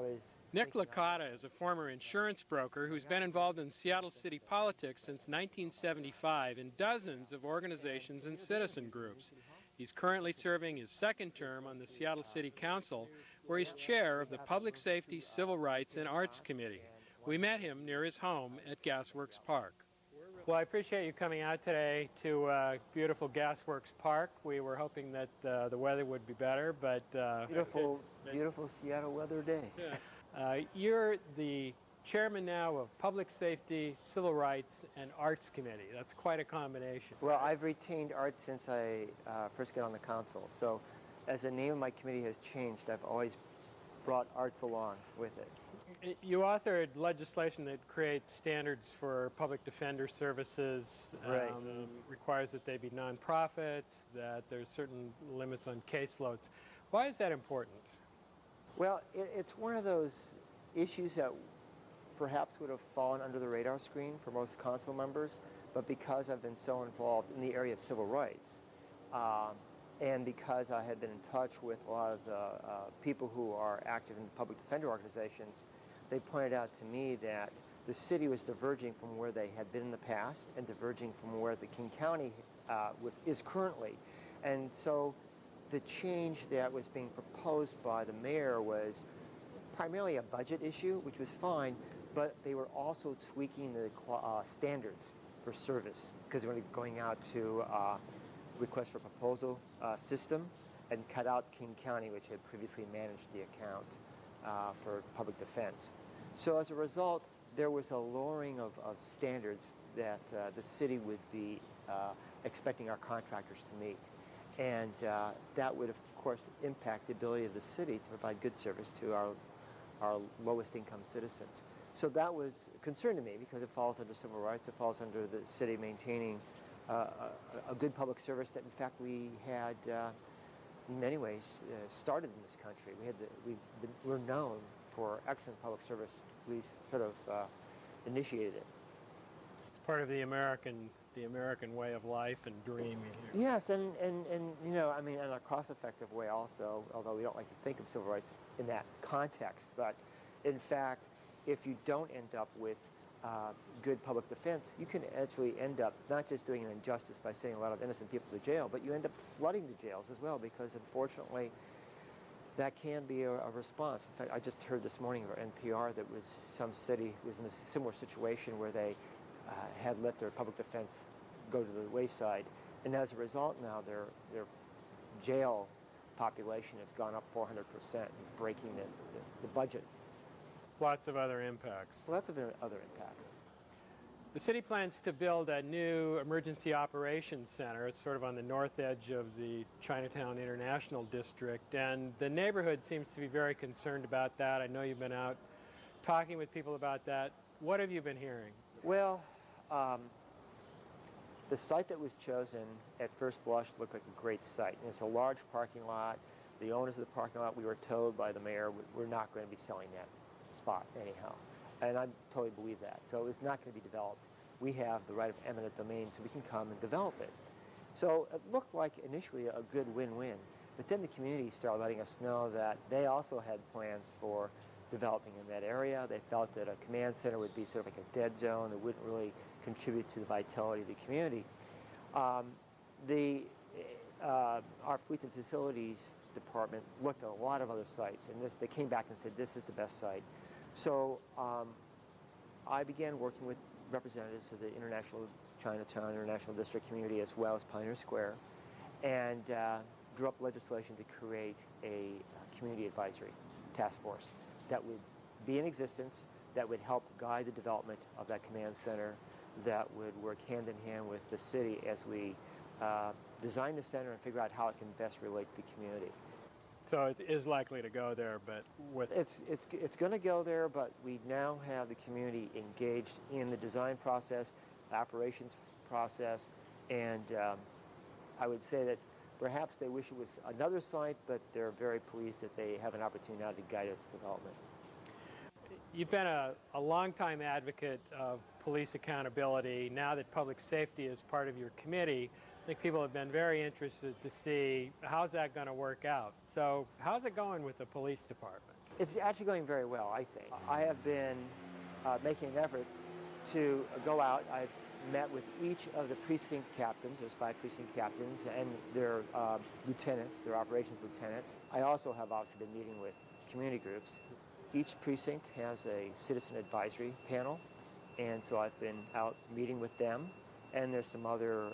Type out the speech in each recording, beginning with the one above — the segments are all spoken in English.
was... Nick Licata is a former insurance broker who's been involved in Seattle city politics since 1975 in dozens of organizations and citizen groups. He's currently serving his second term on the Seattle City Council, where he's chair of the Public Safety, Civil Rights, and Arts Committee. We met him near his home at Gasworks Park. Well, I appreciate you coming out today to beautiful Gasworks Park. We were hoping that the weather would be better, but... Beautiful Seattle weather day. Yeah. You're the chairman now of Public Safety, Civil Rights, and Arts Committee. That's quite a combination. Well, I've retained arts since I first got on the council. So as the name of my committee has changed, I've always brought arts along with it. You authored legislation that creates standards for public defender services, Right. Requires that they be nonprofits, that there's certain limits on caseloads. Why is that important? Well, it's one of those issues that perhaps would have fallen under the radar screen for most council members, but because I've been so involved in the area of civil rights, and because I had been in touch with a lot of the people who are active in public defender organizations, they pointed out to me that the city was diverging from where they had been in the past and diverging from where the King County is currently. And so the change that was being proposed by the mayor was primarily a budget issue, which was fine, but they were also tweaking the standards for service because they were going out to request for proposal system and cut out King County, which had previously managed the account for public defense. So as a result, there was a lowering of standards that the city would be expecting our contractors to meet. And that would, of course, impact the ability of the city to provide good service to our lowest income citizens. So that was a concern to me because it falls under civil rights. It falls under the city maintaining a good public service that, in fact, we had, in many ways, started in this country. We're known for excellent public service. We sort of initiated it. It's part of the American way of life and dream. Yes, and you know, I mean, in a cost-effective way also, although we don't like to think of civil rights in that context. But in fact, if you don't end up with good public defense, you can actually end up not just doing an injustice by sending a lot of innocent people to jail, but you end up flooding the jails as well, because unfortunately that can be a response. In fact, I just heard this morning over NPR that was some city was in a similar situation where they had let their public defense go to the wayside, and as a result now their jail population has gone up 400%. It's breaking the budget. Lots of other impacts. Lots of other impacts. The city plans to build a new emergency operations center. It's sort of on the north edge of the Chinatown International District, and the neighborhood seems to be very concerned about that. I know you've been out talking with people about that. What have you been hearing? Well, the site that was chosen at first blush looked like a great site. And it's a large parking lot. The owners of the parking lot, we were told by the mayor, we're not going to be selling that spot anyhow. And I totally believe that. So it's not going to be developed. We have the right of eminent domain, so we can come and develop it. So it looked like initially a good win-win. But then the community started letting us know that they also had plans for developing in that area. They felt that a command center would be sort of like a dead zone. It wouldn't really contribute to the vitality of the community. Our Fleets and Facilities Department looked at a lot of other sites, and they came back and said this is the best site. So I began working with representatives of the Chinatown International District community as well as Pioneer Square, and drew up legislation to create a community advisory task force that would be in existence, that would help guide the development of that command center, that would work hand in hand with the city as we design the center and figure out how it can best relate to the community. So it is likely to go there, but with... It's going to go there, but we now have the community engaged in the design process, operations process, and I would say that perhaps they wish it was another site, but they're very pleased that they have an opportunity now to guide its development. You've been a longtime advocate of police accountability. Now that public safety is part of your committee, I think people have been very interested to see how's that going to work out. So how's it going with the police department? It's actually going very well, I think. I have been making an effort to go out. I've met with each of the precinct captains. There's 5 precinct captains and their lieutenants, their operations lieutenants. I also have obviously been meeting with community groups. Each precinct has a citizen advisory panel, and so I've been out meeting with them. And there's some other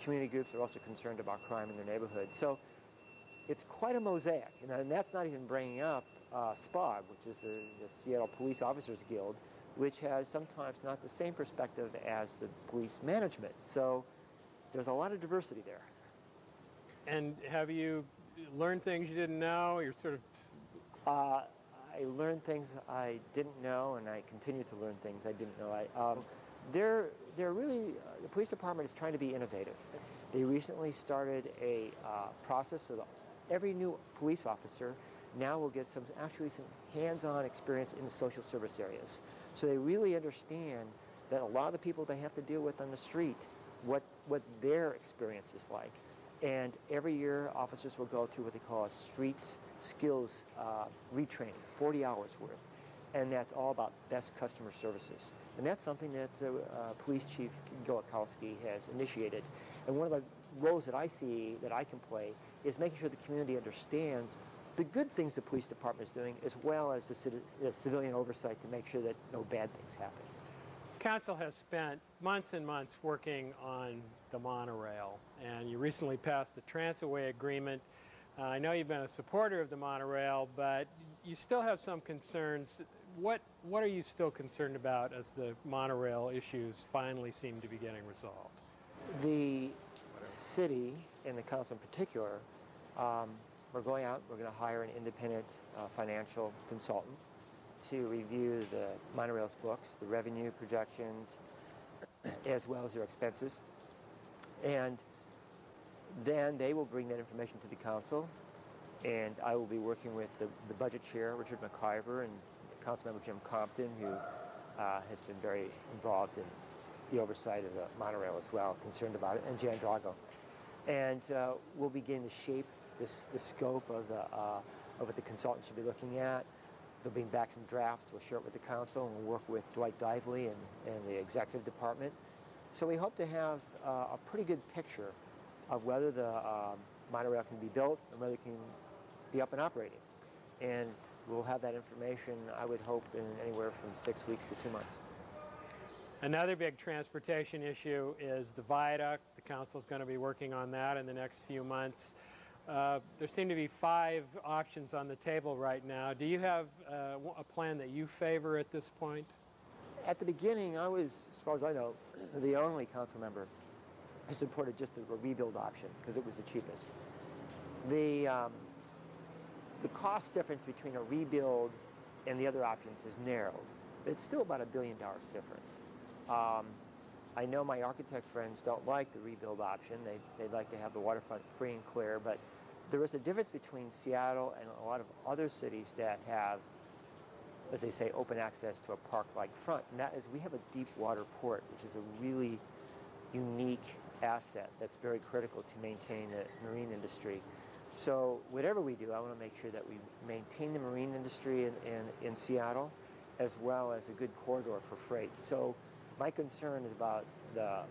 community groups that are also concerned about crime in their neighborhood. So it's quite a mosaic, and that's not even bringing up SPOG, which is the Seattle Police Officers Guild, which has sometimes not the same perspective as the police management. So there's a lot of diversity there. And have you learned things you didn't know? You're sort of... I learned things I didn't know, and I continue to learn things I didn't know. They're really, the police department is trying to be innovative. They recently started a process so that every new police officer now will get some hands-on experience in the social service areas. So they really understand that a lot of the people they have to deal with on the street, what their experience is like. And every year, officers will go through what they call a streets skills retraining, 40 hours worth. And that's all about best customer services. And that's something that Police Chief Gil Akowski has initiated. And one of the roles that I see that I can play is making sure the community understands the good things the police department is doing, as well as the civilian oversight to make sure that no bad things happen. Council has spent months and months working on the monorail, and you recently passed the Transaway Agreement. I know you've been a supporter of the monorail, but you still have some concerns. What are you still concerned about as the monorail issues finally seem to be getting resolved? The city, and the council in particular, we're going out, we're going to hire an independent financial consultant to review the monorail's books, the revenue projections, as well as their expenses. And then they will bring that information to the council, and I will be working with the budget chair, Richard McIver, and Councilmember Jim Compton, who has been very involved in the oversight of the monorail as well, concerned about it, and Jan Drago. And we'll begin to shape the scope of what the consultant should be looking at. They'll bring back some drafts. We'll share it with the council, and we'll work with Dwight Dively and the executive department. So we hope to have a pretty good picture of whether the monorail can be built and whether it can be up and operating. And we'll have that information, I would hope, in anywhere from 6 weeks to 2 months. Another big transportation issue is the viaduct. The council's going to be working on that in the next few months. There seem to be 5 options on the table right now. Do you have a plan that you favor at this point? At the beginning, I was, as far as I know, the only council member who supported just a rebuild option because it was the cheapest. The cost difference between a rebuild and the other options has narrowed. It's still about $1 billion difference. I know my architect friends don't like the rebuild option. They'd like to have the waterfront free and clear, but there is a difference between Seattle and a lot of other cities that have, as they say, open access to a park-like front, and that is we have a deep water port, which is a really unique asset that's very critical to maintain the marine industry. So whatever we do, I want to make sure that we maintain the marine industry in Seattle, as well as a good corridor for freight. So my concern is about the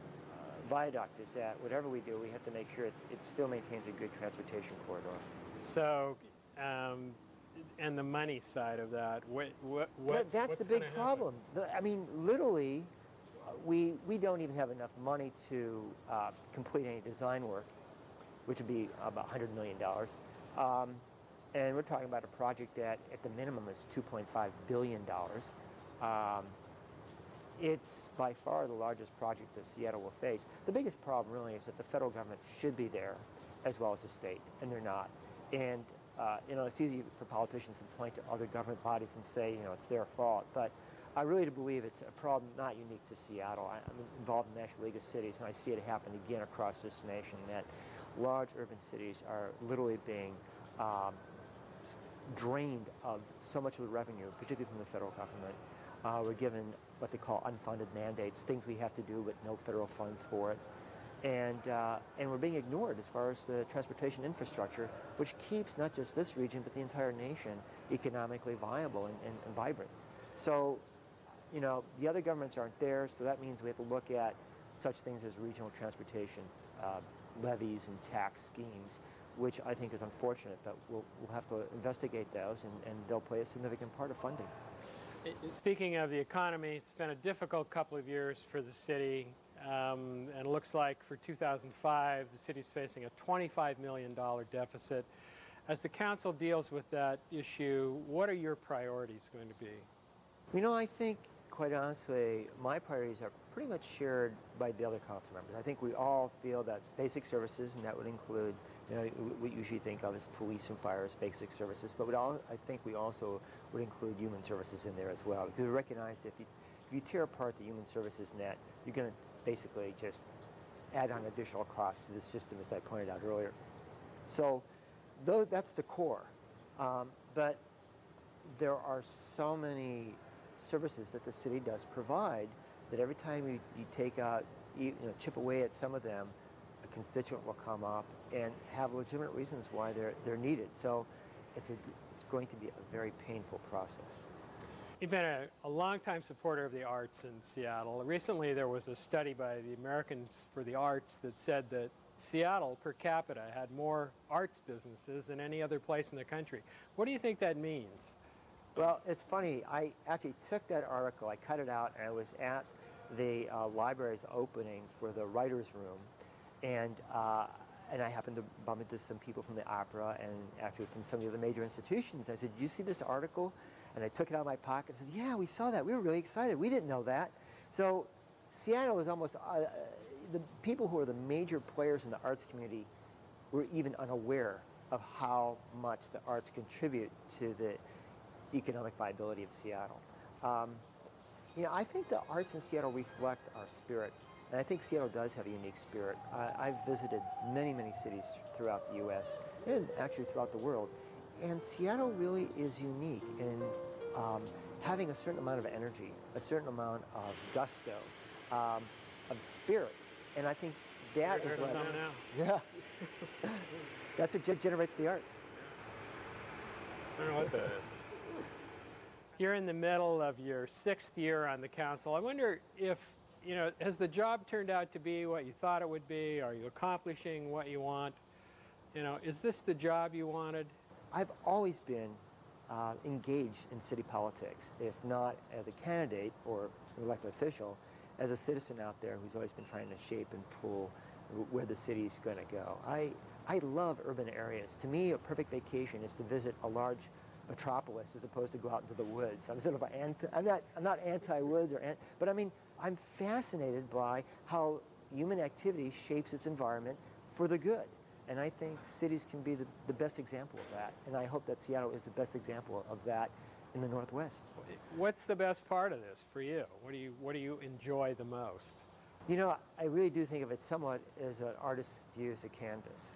viaduct is that whatever we do, we have to make sure it still maintains a good transportation corridor. So, and the money side of that, that's the big problem. I mean, literally, we don't even have enough money to complete any design work, which would be about $100 million. And we're talking about a project that, at the minimum, is $2.5 billion. It's by far the largest project that Seattle will face. The biggest problem really is that the federal government should be there, as well as the state, and they're not. And it's easy for politicians to point to other government bodies and say, it's their fault. But I really do believe it's a problem not unique to Seattle. I'm involved in the National League of Cities, and I see it happen again across this nation, that large urban cities are literally being drained of so much of the revenue, particularly from the federal government. We're given what they call unfunded mandates, things we have to do with no federal funds for it. and we're being ignored as far as the transportation infrastructure, which keeps not just this region but the entire nation economically viable and vibrant. So, you know, the other governments aren't there, so that means we have to look at such things as regional transportation levies and tax schemes, which I think is unfortunate, but we'll have to investigate those, and they'll play a significant part of funding. Speaking of the economy, it's been a difficult couple of years for the city, and it looks like for 2005, the city's facing a $25 million deficit. As the council deals with that issue, what are your priorities going to be? You know, I think, quite honestly, my priorities are pretty much shared by the other council members. I think we all feel that basic services, and that would include, you know, we usually think of as police and fire as basic services, but I think we also would include human services in there as well, because we recognize that if you tear apart the human services net, you're going to basically just add on additional costs to the system, as I pointed out earlier. So that's the core. But there are so many services that the city does provide that every time you take out, chip away at some of them, a constituent will come up and have legitimate reasons why they're needed. So it's going to be a very painful process. You've been a longtime supporter of the arts in Seattle. Recently there was a study by the Americans for the Arts that said that Seattle per capita had more arts businesses than any other place in the country. What do you think that means? Well, it's funny. I actually took that article, I cut it out, and I was at the library's opening for the writer's room, and I happened to bump into some people from the opera and actually from some of the other major institutions. I said, "Did you see this article?" And I took it out of my pocket and said, "Yeah, we saw that. We were really excited. We didn't know that." So Seattle is almost, the people who are the major players in the arts community were even unaware of how much the arts contribute to the economic viability of Seattle. I think the arts in Seattle reflect our spirit, and I think Seattle does have a unique spirit. I've visited many, many cities throughout the U.S. and actually throughout the world, and Seattle really is unique in having a certain amount of energy, a certain amount of gusto, of spirit, and I think that is what. Yeah, that's what generates the arts. I don't know what that is. You're in the middle of your 6th year on the council. I wonder if, has the job turned out to be what you thought it would be? Are you accomplishing what you want? Is this the job you wanted? I've always been engaged in city politics, if not as a candidate or an elected official, as a citizen out there who's always been trying to shape and pull where the city's going to go. I love urban areas. To me, a perfect vacation is to visit a large metropolis as opposed to go out into the woods. I'm sort of I'm not anti-woods but I mean, I'm fascinated by how human activity shapes its environment for the good. And I think cities can be the best example of that. And I hope that Seattle is the best example of that in the Northwest. What's the best part of this for you? What do you enjoy the most? I really do think of it somewhat as an artist views a canvas.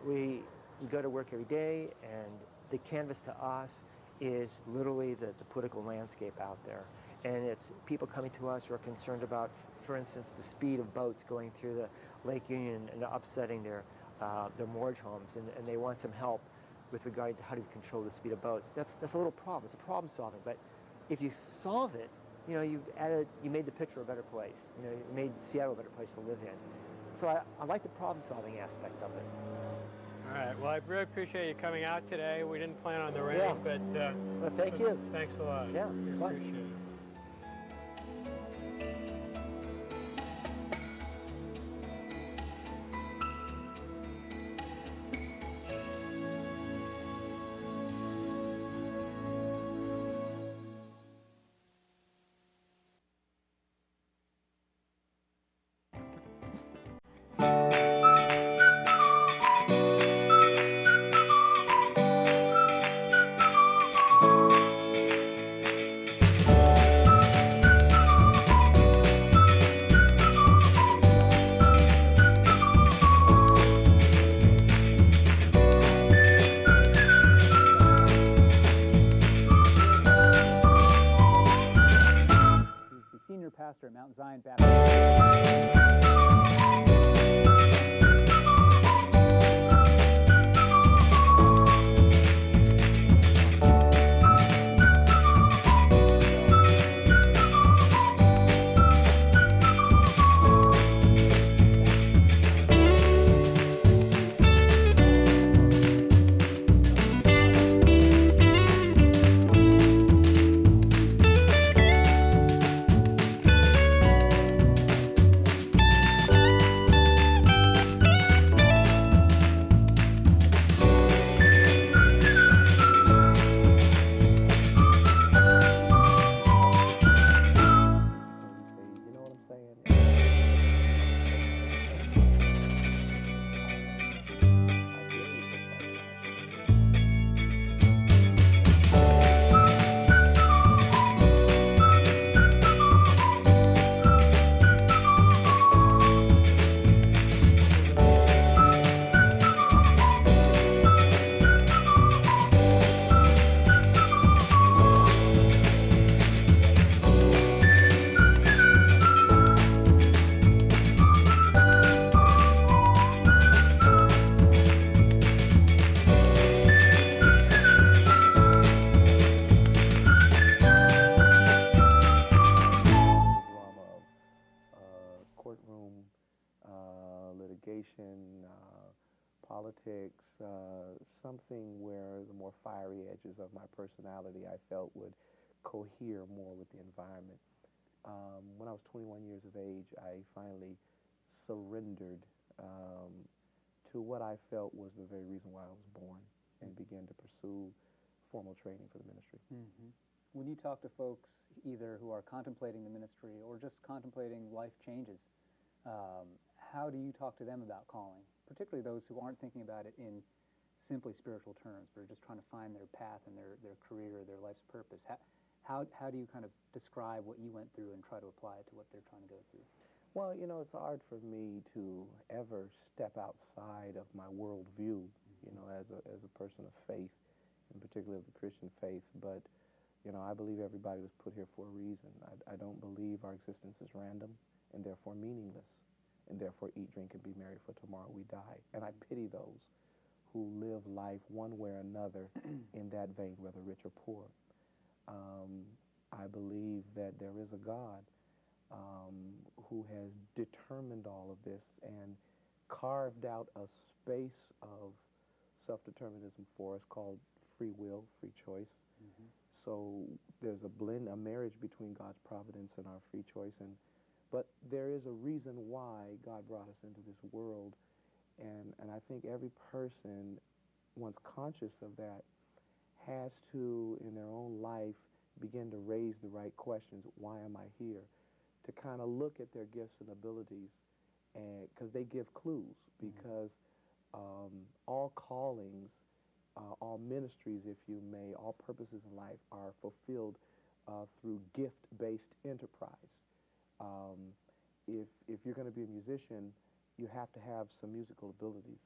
We go to work every day, and the canvas to us is literally the political landscape out there. And it's people coming to us who are concerned about, for instance, the speed of boats going through the Lake Union and upsetting their moorage homes, and they want some help with regard to how to control the speed of boats. That's a little problem. It's a problem solving, but if you solve it, you made the picture a better place. You made Seattle a better place to live in. So I like the problem solving aspect of it. All right. Well, I really appreciate you coming out today. We didn't plan on the rain, but well, thank you. Thanks a lot. Yeah, it's fun. Appreciate it. Pastor at Mount Zion Baptist. politics, something where the more fiery edges of my personality I felt would cohere more with the environment. When I was 21 years of age, I finally surrendered to what I felt was the very reason why I was born, and began to pursue formal training for the ministry. Mm-hmm. When you talk to folks either who are contemplating the ministry or just contemplating life changes, how do you talk to them about calling, particularly those who aren't thinking about it in simply spiritual terms, but are just trying to find their path and their career, their life's purpose? How do you kind of describe what you went through and try to apply it to what they're trying to go through? Well, you know, it's hard for me to ever step outside of my worldview, you know, as a person of faith, in particular of the Christian faith. But, you know, I believe everybody was put here for a reason. I don't believe our existence is random and therefore meaningless, and therefore eat, drink, and be merry, for tomorrow we die. And I pity those who live life one way or another in that vein, whether rich or poor. I believe that there is a God who has determined all of this and carved out a space of self-determinism for us called free will, free choice. Mm-hmm. So there's a marriage between God's providence and our free choice. But there is a reason why God brought us into this world, and I think every person, once conscious of that, has to, in their own life, begin to raise the right questions. Why am I here? To kind of look at their gifts and abilities, and because they give clues, because all callings, all ministries, if you may, all purposes in life are fulfilled through gift-based enterprise. If you're going to be a musician, you have to have some musical abilities.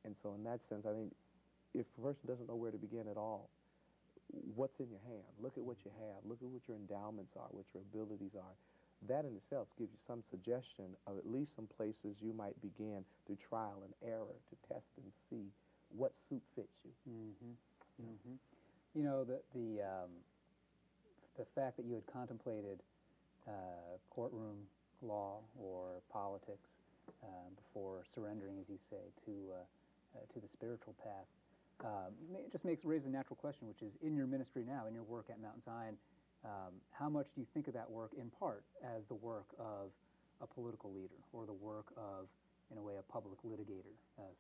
And so in that sense, I think if a person doesn't know where to begin at all, what's in your hand? Look at what you have. Look at what your endowments are, what your abilities are. That in itself gives you some suggestion of at least some places you might begin through trial and error to test and see what suit fits you. Mm-hmm. Mm-hmm. You know, the fact that you had contemplated courtroom law or politics before surrendering, as you say, to the spiritual path, it just raises a natural question, which is, in your ministry now, in your work at Mount Zion, how much do you think of that work in part as the work of a political leader, or the work of, in a way, a public litigator,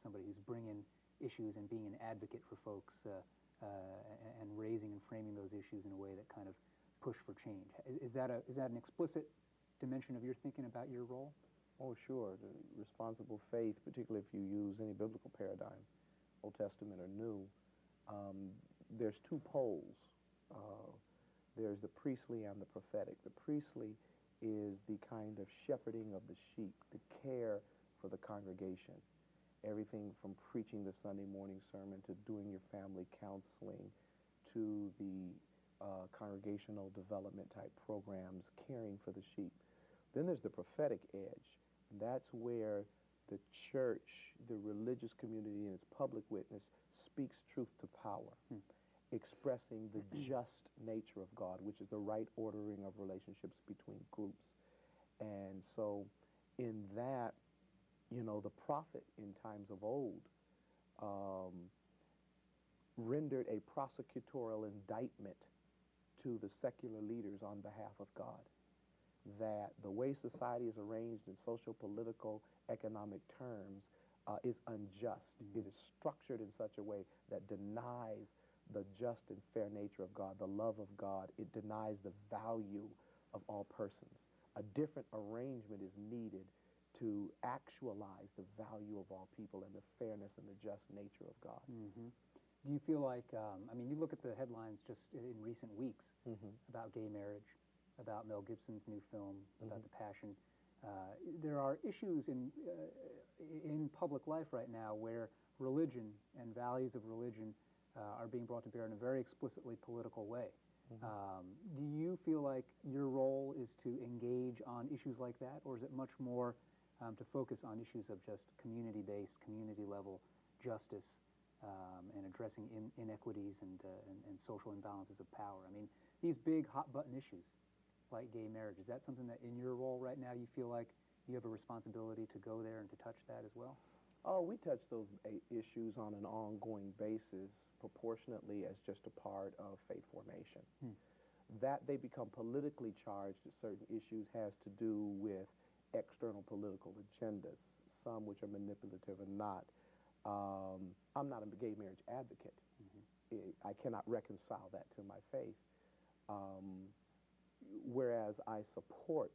somebody who's bringing issues and being an advocate for folks and raising and framing those issues in a way that kind of push for change? Is that an explicit dimension of your thinking about your role? Oh, sure. The responsible faith, particularly if you use any biblical paradigm, Old Testament or New, there's two poles. There's the priestly and the prophetic. The priestly is the kind of shepherding of the sheep, the care for the congregation. Everything from preaching the Sunday morning sermon to doing your family counseling to the congregational development type programs, caring for the sheep. Then there's the prophetic edge. That's where the church, the religious community, and its public witness speaks truth to power, expressing the just nature of God, which is the right ordering of relationships between groups. And so in that, you know, the prophet in times of old rendered a prosecutorial indictment to the secular leaders on behalf of God, that the way society is arranged in social, political, economic terms is unjust. It is structured in such a way that denies the just and fair nature of God, the love of God. It denies the value of all persons. A different arrangement is needed to actualize the value of all people and the fairness and the just nature of God. Mm-hmm. Do you feel like, I mean, you look at the headlines just in recent weeks about gay marriage, about Mel Gibson's new film, about the Passion. There are issues in public life right now where religion and values of religion are being brought to bear in a very explicitly political way. Do you feel like your role is to engage on issues like that, or is it much more to focus on issues of just community-based, community-level justice and addressing inequities and social imbalances of power? I mean, these big hot-button issues like gay marriage, is that something that in your role right now you feel like you have a responsibility to go there and to touch that as well? Oh, we touch those issues on an ongoing basis proportionately as just a part of faith formation. That they become politically charged at certain issues has to do with external political agendas, some which are manipulative and not. I'm not a gay marriage advocate. I cannot reconcile that to my faith. Whereas I support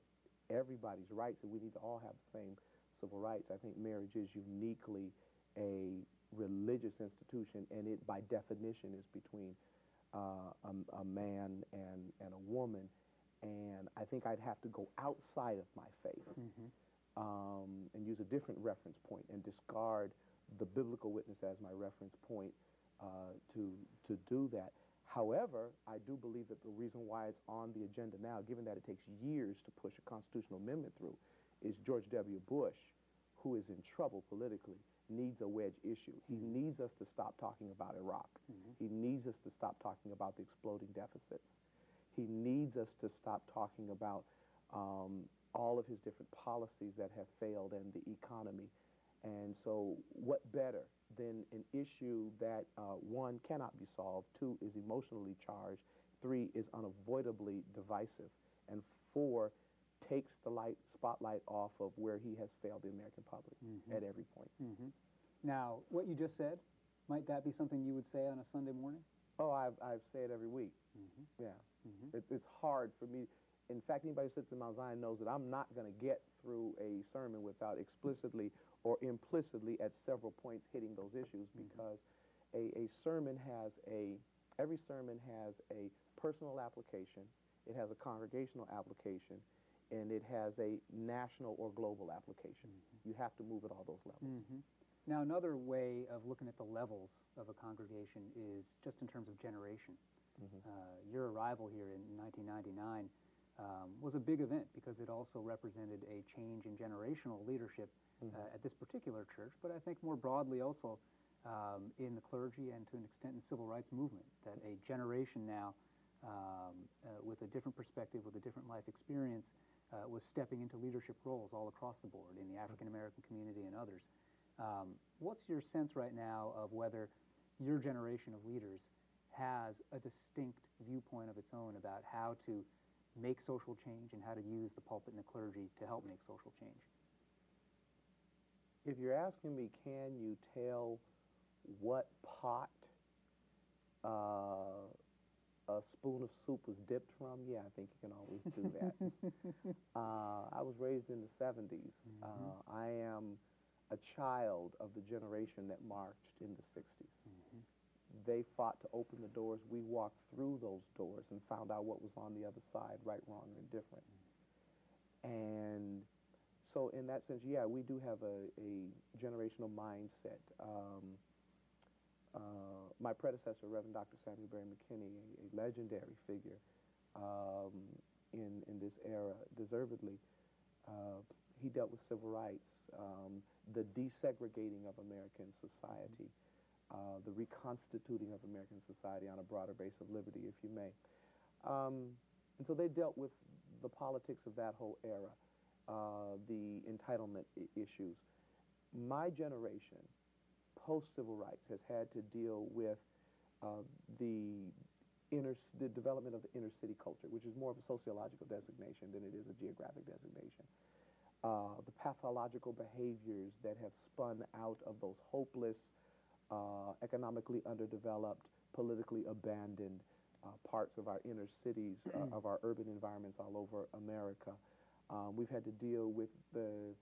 everybody's rights, and we need to all have the same civil rights. I think marriage is uniquely a religious institution, and it, by definition, is between a man and a woman. And I think I'd have to go outside of my faith and use a different reference point and discard the biblical witness as my reference point to do that. However, I do believe that the reason why it's on the agenda now, given that it takes years to push a constitutional amendment through, is George W. Bush, who is in trouble politically, needs a wedge issue. He needs us to stop talking about Iraq. He needs us to stop talking about the exploding deficits. He needs us to stop talking about all of his different policies that have failed and the economy. And so what better than an issue that, one, cannot be solved, two, is emotionally charged, three, is unavoidably divisive, and four, takes the spotlight off of where he has failed the American public at every point. Now, what you just said, might that be something you would say on a Sunday morning? Oh, I've said it every week. Yeah. It's hard for me. In fact, anybody who sits in Mount Zion knows that I'm not going to get through a sermon without explicitly or implicitly at several points hitting those issues, because every sermon has a personal application, it has a congregational application, and it has a national or global application. You have to move at all those levels. Now, another way of looking at the levels of a congregation is just in terms of generation. Your arrival here in 1999 was a big event because it also represented a change in generational leadership at this particular church, but I think more broadly also in the clergy and to an extent in the civil rights movement, that a generation now with a different perspective, with a different life experience, was stepping into leadership roles all across the board in the African American community and others. What's your sense right now of whether your generation of leaders has a distinct viewpoint of its own about how to make social change and how to use the pulpit and the clergy to help make social change? If you're asking me, can you tell what pot a spoon of soup was dipped from? Yeah, I think you can always do that. I was raised in the 70s. I am a child of the generation that marched in the 60s. They fought to open the doors. We walked through those doors and found out what was on the other side, right, wrong, or indifferent. And so in that sense, yeah, we do have a generational mindset. My predecessor, Reverend Dr. Samuel Berry McKinney, a legendary figure in this era, deservedly, he dealt with civil rights, the desegregating of American society, the reconstituting of American society on a broader base of liberty, if you may. And so they dealt with the politics of that whole era, the entitlement issues. My generation, post-civil rights, has had to deal with the development of the inner city culture, which is more of a sociological designation than it is a geographic designation. The pathological behaviors that have spun out of those hopeless, economically underdeveloped, politically abandoned parts of our inner cities, of our urban environments all over America. We've had to deal with the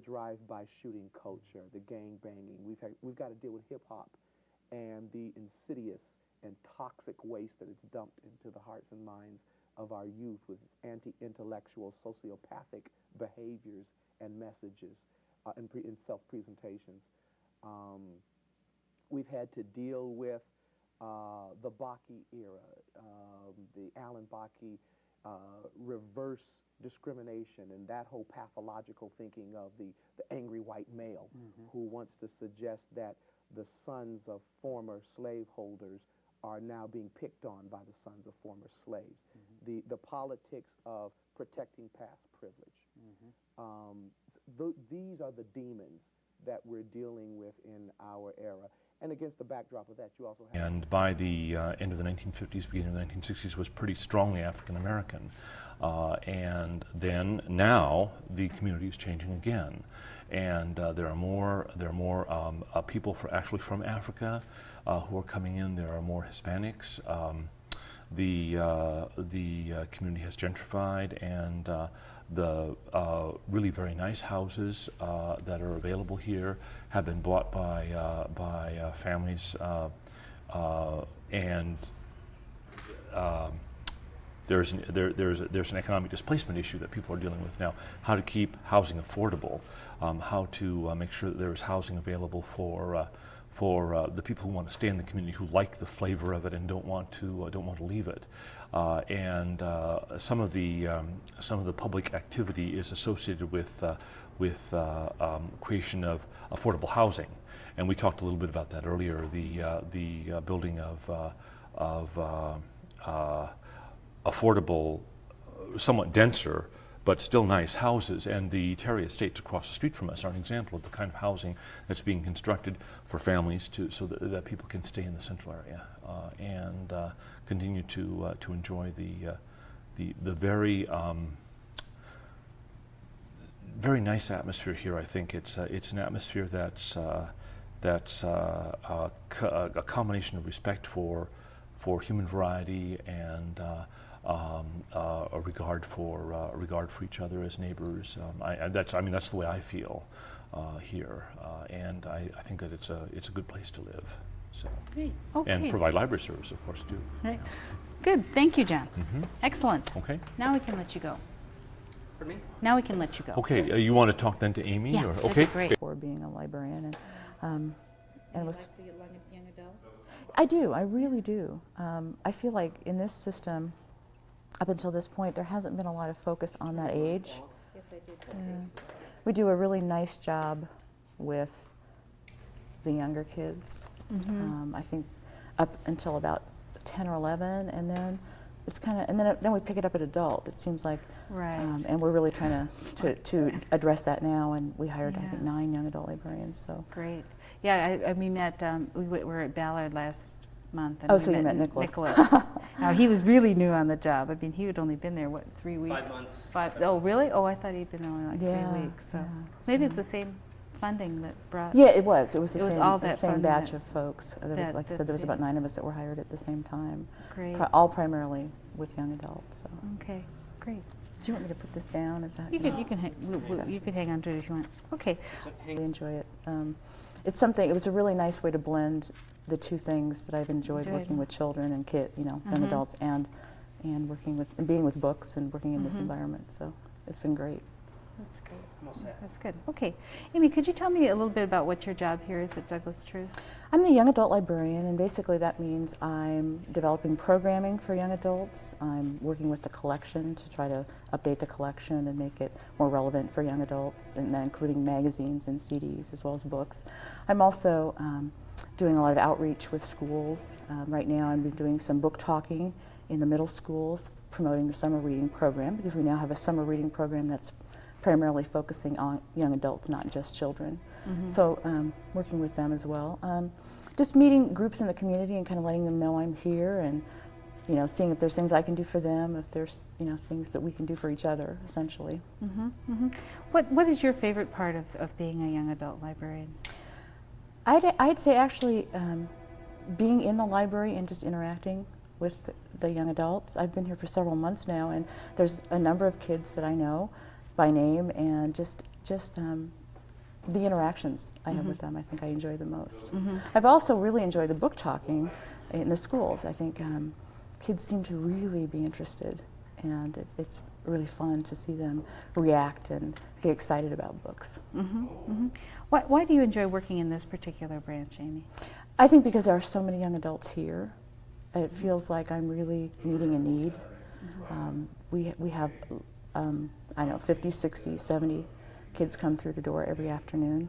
drive-by shooting culture, the gang banging. We've got to deal with hip-hop and the insidious and toxic waste that it's dumped into the hearts and minds of our youth with anti-intellectual, sociopathic behaviors and messages in self-presentations. We've had to deal with the Bakke era, the Alan Bakke reverse discrimination and that whole pathological thinking of the angry white male who wants to suggest that the sons of former slaveholders are now being picked on by the sons of former slaves. The politics of protecting past privilege. These are the demons that we're dealing with in our era. And against the backdrop of that, you also have... And by the end of the 1950s, beginning of the 1960s, was pretty strongly African American. And then now the community is changing again, and there are more people actually from Africa who are coming in. There are more Hispanics. The community has gentrified, and the really very nice houses that are available here have been bought by families, and there's an economic displacement issue that people are dealing with now. How to keep housing affordable, how to make sure that there is housing available for the people who want to stay in the community, who like the flavor of it and don't want to leave it. And some of the public activity is associated with creation of affordable housing, and we talked a little bit about that earlier. The building of affordable, somewhat denser, but still nice houses, and the Terry Estates across the street from us are an example of the kind of housing that's being constructed for families so that people can stay in the central area and continue to enjoy the very very nice atmosphere here. I think it's an atmosphere that's a combination of respect for human variety and a regard for each other as neighbors. That's the way I feel here, and I think that it's a good place to live. So, Great. Okay. and provide library service, of course, too. Right. Good. Thank you, John. Excellent. Okay. Now we can let you go. For me? Now we can let you go. Okay. You want to talk then to Amy? Yeah, or? that'd Okay. be great. For being a librarian, and it was. The young adult? I do. I really do. I feel like in this system, up until this point, there hasn't been a lot of focus on that age. Yes, I did. We do a really nice job with the younger kids. I think up until about 10 or 11, and then it's kind of, and then we pick it up at adult. It seems like, Right. and we're really trying to address that now. And we hired, I think, Yeah. 9 young adult librarians. So. Great. Yeah, we met, we were at Ballard last month. And Oh, we so you met Nicholas. Now, he was really new on the job. I mean, he had only been there, what, 3 weeks? 5 months. Oh, really? Oh, I thought he'd been only like Yeah, 3 weeks. So yeah, maybe so- it's the same funding that brought. Yeah, it was. It was the It was same, all the that same funding batch that- of folks. There was, that- like I said, that's there was it. about 9 of us that were hired at the same time. Great. All primarily with young adults. So. Okay, great. Do you want me to put this down? Is that You could hang on to it if you want. Okay. really enjoy it? It's something. It was a really nice way to blend the two things that I've enjoyed working with children and young adults, and working with and being with books and working in this environment. So it's been great. That's great. That's good. Okay. Amy, could you tell me a little bit about what your job here is at Douglas Truth? I'm the young adult librarian, and basically that means I'm developing programming for young adults. I'm working with the collection to try to update the collection and make it more relevant for young adults, and that including magazines and CDs as well as books. I'm also doing a lot of outreach with schools. Right now I'm doing some book talking in the middle schools, promoting the summer reading program, because we now have a summer reading program that's primarily focusing on young adults, not just children. So working with them as well. Just meeting groups in the community and kind of letting them know I'm here, and seeing if there's things I can do for them, if there's things that we can do for each other, essentially. What is your favorite part of being a young adult librarian? I'd say actually being in the library and just interacting with the young adults. I've been here for several months now, and there's a number of kids that I know by name, and just the interactions I have with them, I think I enjoy the most. I've also really enjoyed the book talking in the schools. I think kids seem to really be interested, and it's really fun to see them react and get excited about books. Why do you enjoy working in this particular branch, Amy? I think because there are so many young adults here, it feels like I'm really meeting a need. We have, I know, 50, 60, 70 kids come through the door every afternoon,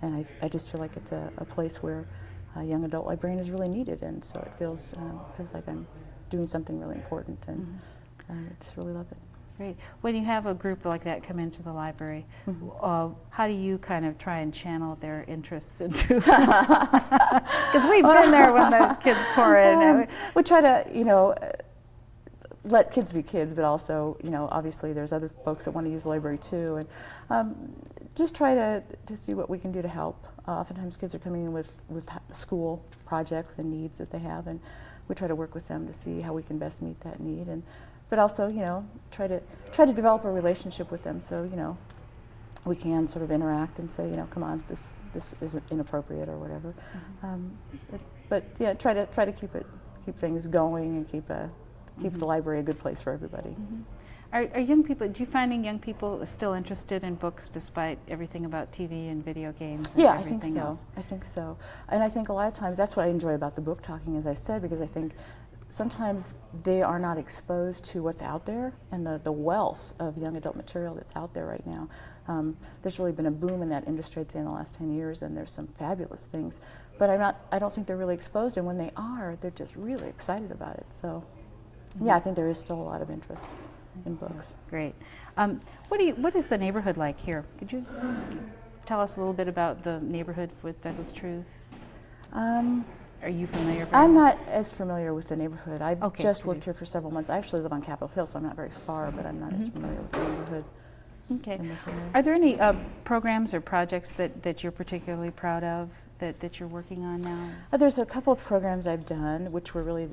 and I just feel like it's a place where a young adult librarian is really needed, and so it feels like I'm doing something really important, and I just really love it. Great. When you have a group like that come into the library, how do you kind of try and channel their interests into? Because we've been there when the kids pour in. We try to, you know, let kids be kids, but also, you know, obviously there's other folks that want to use the library too, and just try to see what we can do to help. Oftentimes kids are coming in with school projects and needs that they have, and we try to work with them to see how we can best meet that need, and but also, you know, try to develop a relationship with them, so, you know, we can sort of interact and say, you know, come on, this isn't inappropriate or whatever. But yeah, try to keep things going and keep the library a good place for everybody. Are young people? Do you finding young people still interested in books despite everything about TV and video games? And Yeah, everything I think so. else? I think so, and I think a lot of times that's what I enjoy about the book talking, as I said, because I think sometimes they are not exposed to what's out there and the wealth of young adult material that's out there right now. There's really been a boom in that industry, I'd say, in the last 10 years, and there's some fabulous things. But I don't think they're really exposed, and when they are, they're just really excited about it. So, yeah, I think there is still a lot of interest in books. Great. What is the neighborhood like here? Could you tell us a little bit about the neighborhood with Douglas Truth? Are you familiar? I'm not as familiar with the neighborhood. I've Okay, just worked here for several months. I actually live on Capitol Hill, so I'm not very far, but I'm not as familiar with the neighborhood Okay. in this area. Are there any programs or projects that you're particularly proud of that you're working on now? There's a couple of programs I've done, which were really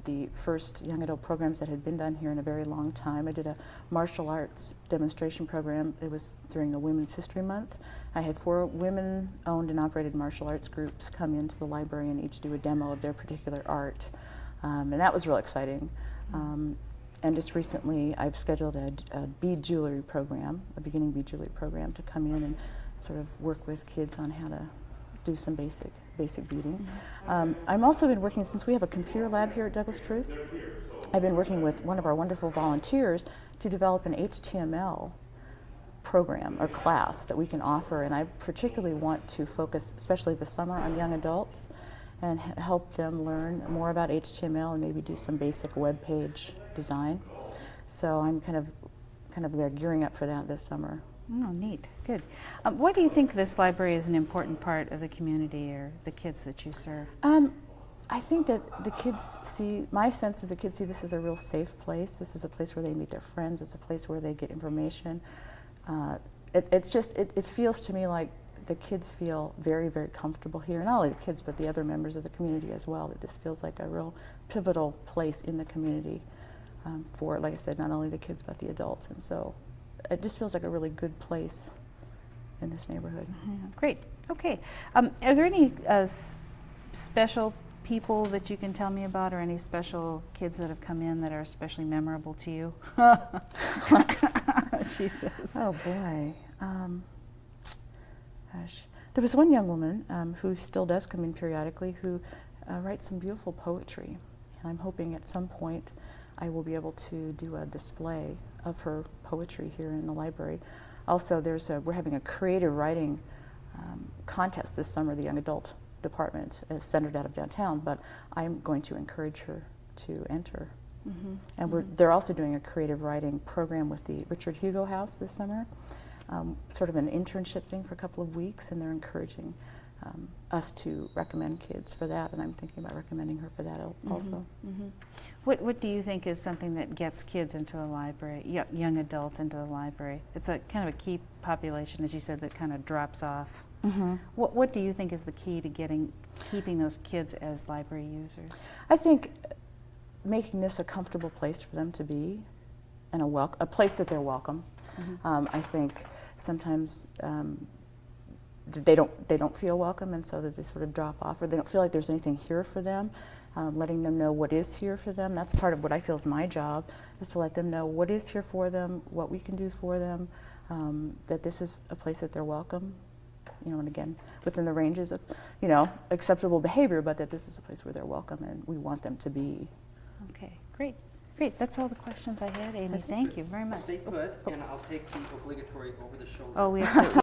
the first young adult programs that had been done here in a very long time. I did a martial arts demonstration program. It was during the Women's History Month. I had 4 women-owned and operated martial arts groups come into the library and each do a demo of their particular art. And that was real exciting. And just recently, I've scheduled a bead jewelry program, a beginning bead jewelry program, to come in and sort of work with kids on how to do some basic beading. I'm also been working, since we have a computer lab here at Douglas Truth, I've been working with one of our wonderful volunteers to develop an HTML program or class that we can offer, and I particularly want to focus, especially this summer, on young adults and help them learn more about HTML and maybe do some basic web page design. So I'm kind of gearing up for that this summer. Oh, neat. Good. Why do you think this library is an important part of the community or the kids that you serve? I think that the kids see, my sense is the kids see this as a real safe place. This is a place where they meet their friends. It's a place where they get information. It feels to me like the kids feel very, very comfortable here. Not only the kids, but the other members of the community as well. That this feels like a real pivotal place in the community for, like I said, not only the kids, but the adults. And so it just feels like a really good place in this neighborhood. Yeah, great. Okay. Are there any special people that you can tell me about, or any special kids that have come in that are especially memorable to you? She says. Oh boy. Gosh. There was one young woman who still does come in periodically who writes some beautiful poetry. And I'm hoping at some point I will be able to do a display of her poetry here in the library. Also, we're having a creative writing contest this summer. The young adult department is centered out of downtown, but I'm going to encourage her to enter. And they're also doing a creative writing program with the Richard Hugo House this summer, sort of an internship thing for a couple of weeks, and they're encouraging us to recommend kids for that, and I'm thinking about recommending her for that also. What do you think is something that gets kids into the library, young adults into the library? It's a kind of a key population, as you said, that kind of drops off. What do you think is the key to keeping those kids as library users? I think making this a comfortable place for them to be, and a place that they're welcome. I think sometimes they don't feel welcome, and so that they sort of drop off, or they don't feel like there's anything here for them. Letting them know what is here for them. That's part of what I feel is my job, is to let them know what is here for them, what we can do for them, that this is a place that they're welcome, and again, within the ranges of, acceptable behavior, but that this is a place where they're welcome and we want them to be. Okay, great. Great, that's all the questions I had, Amy. Thank you very much. Stay put, and I'll take the obligatory over the shoulder. Oh, we have to.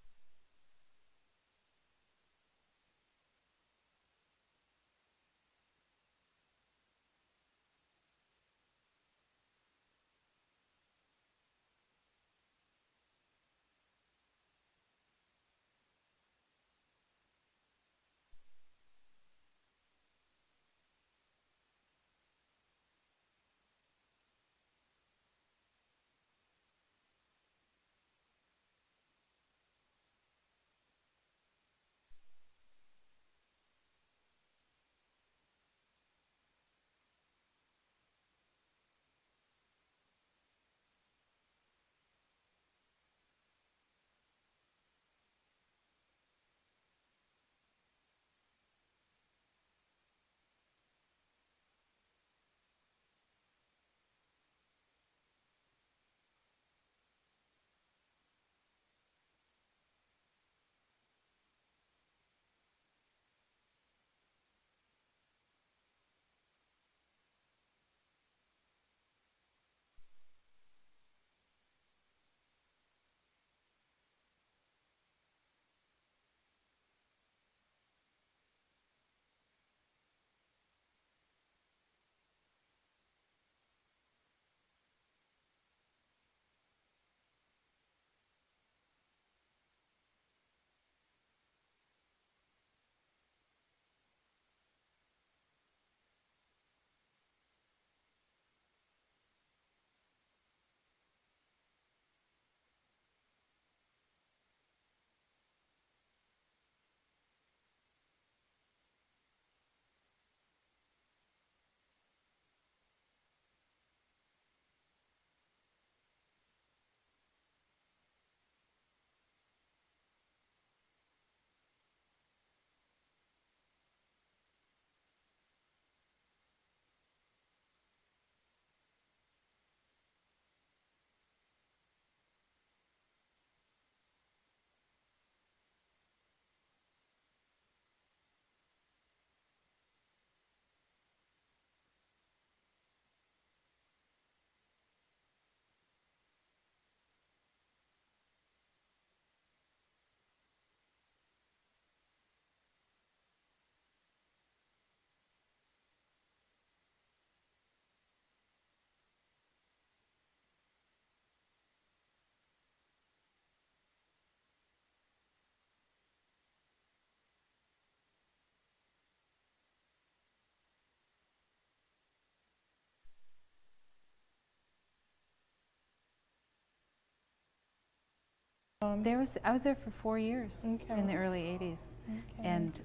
I was there for 4 years Okay. in the early 80s. Okay. And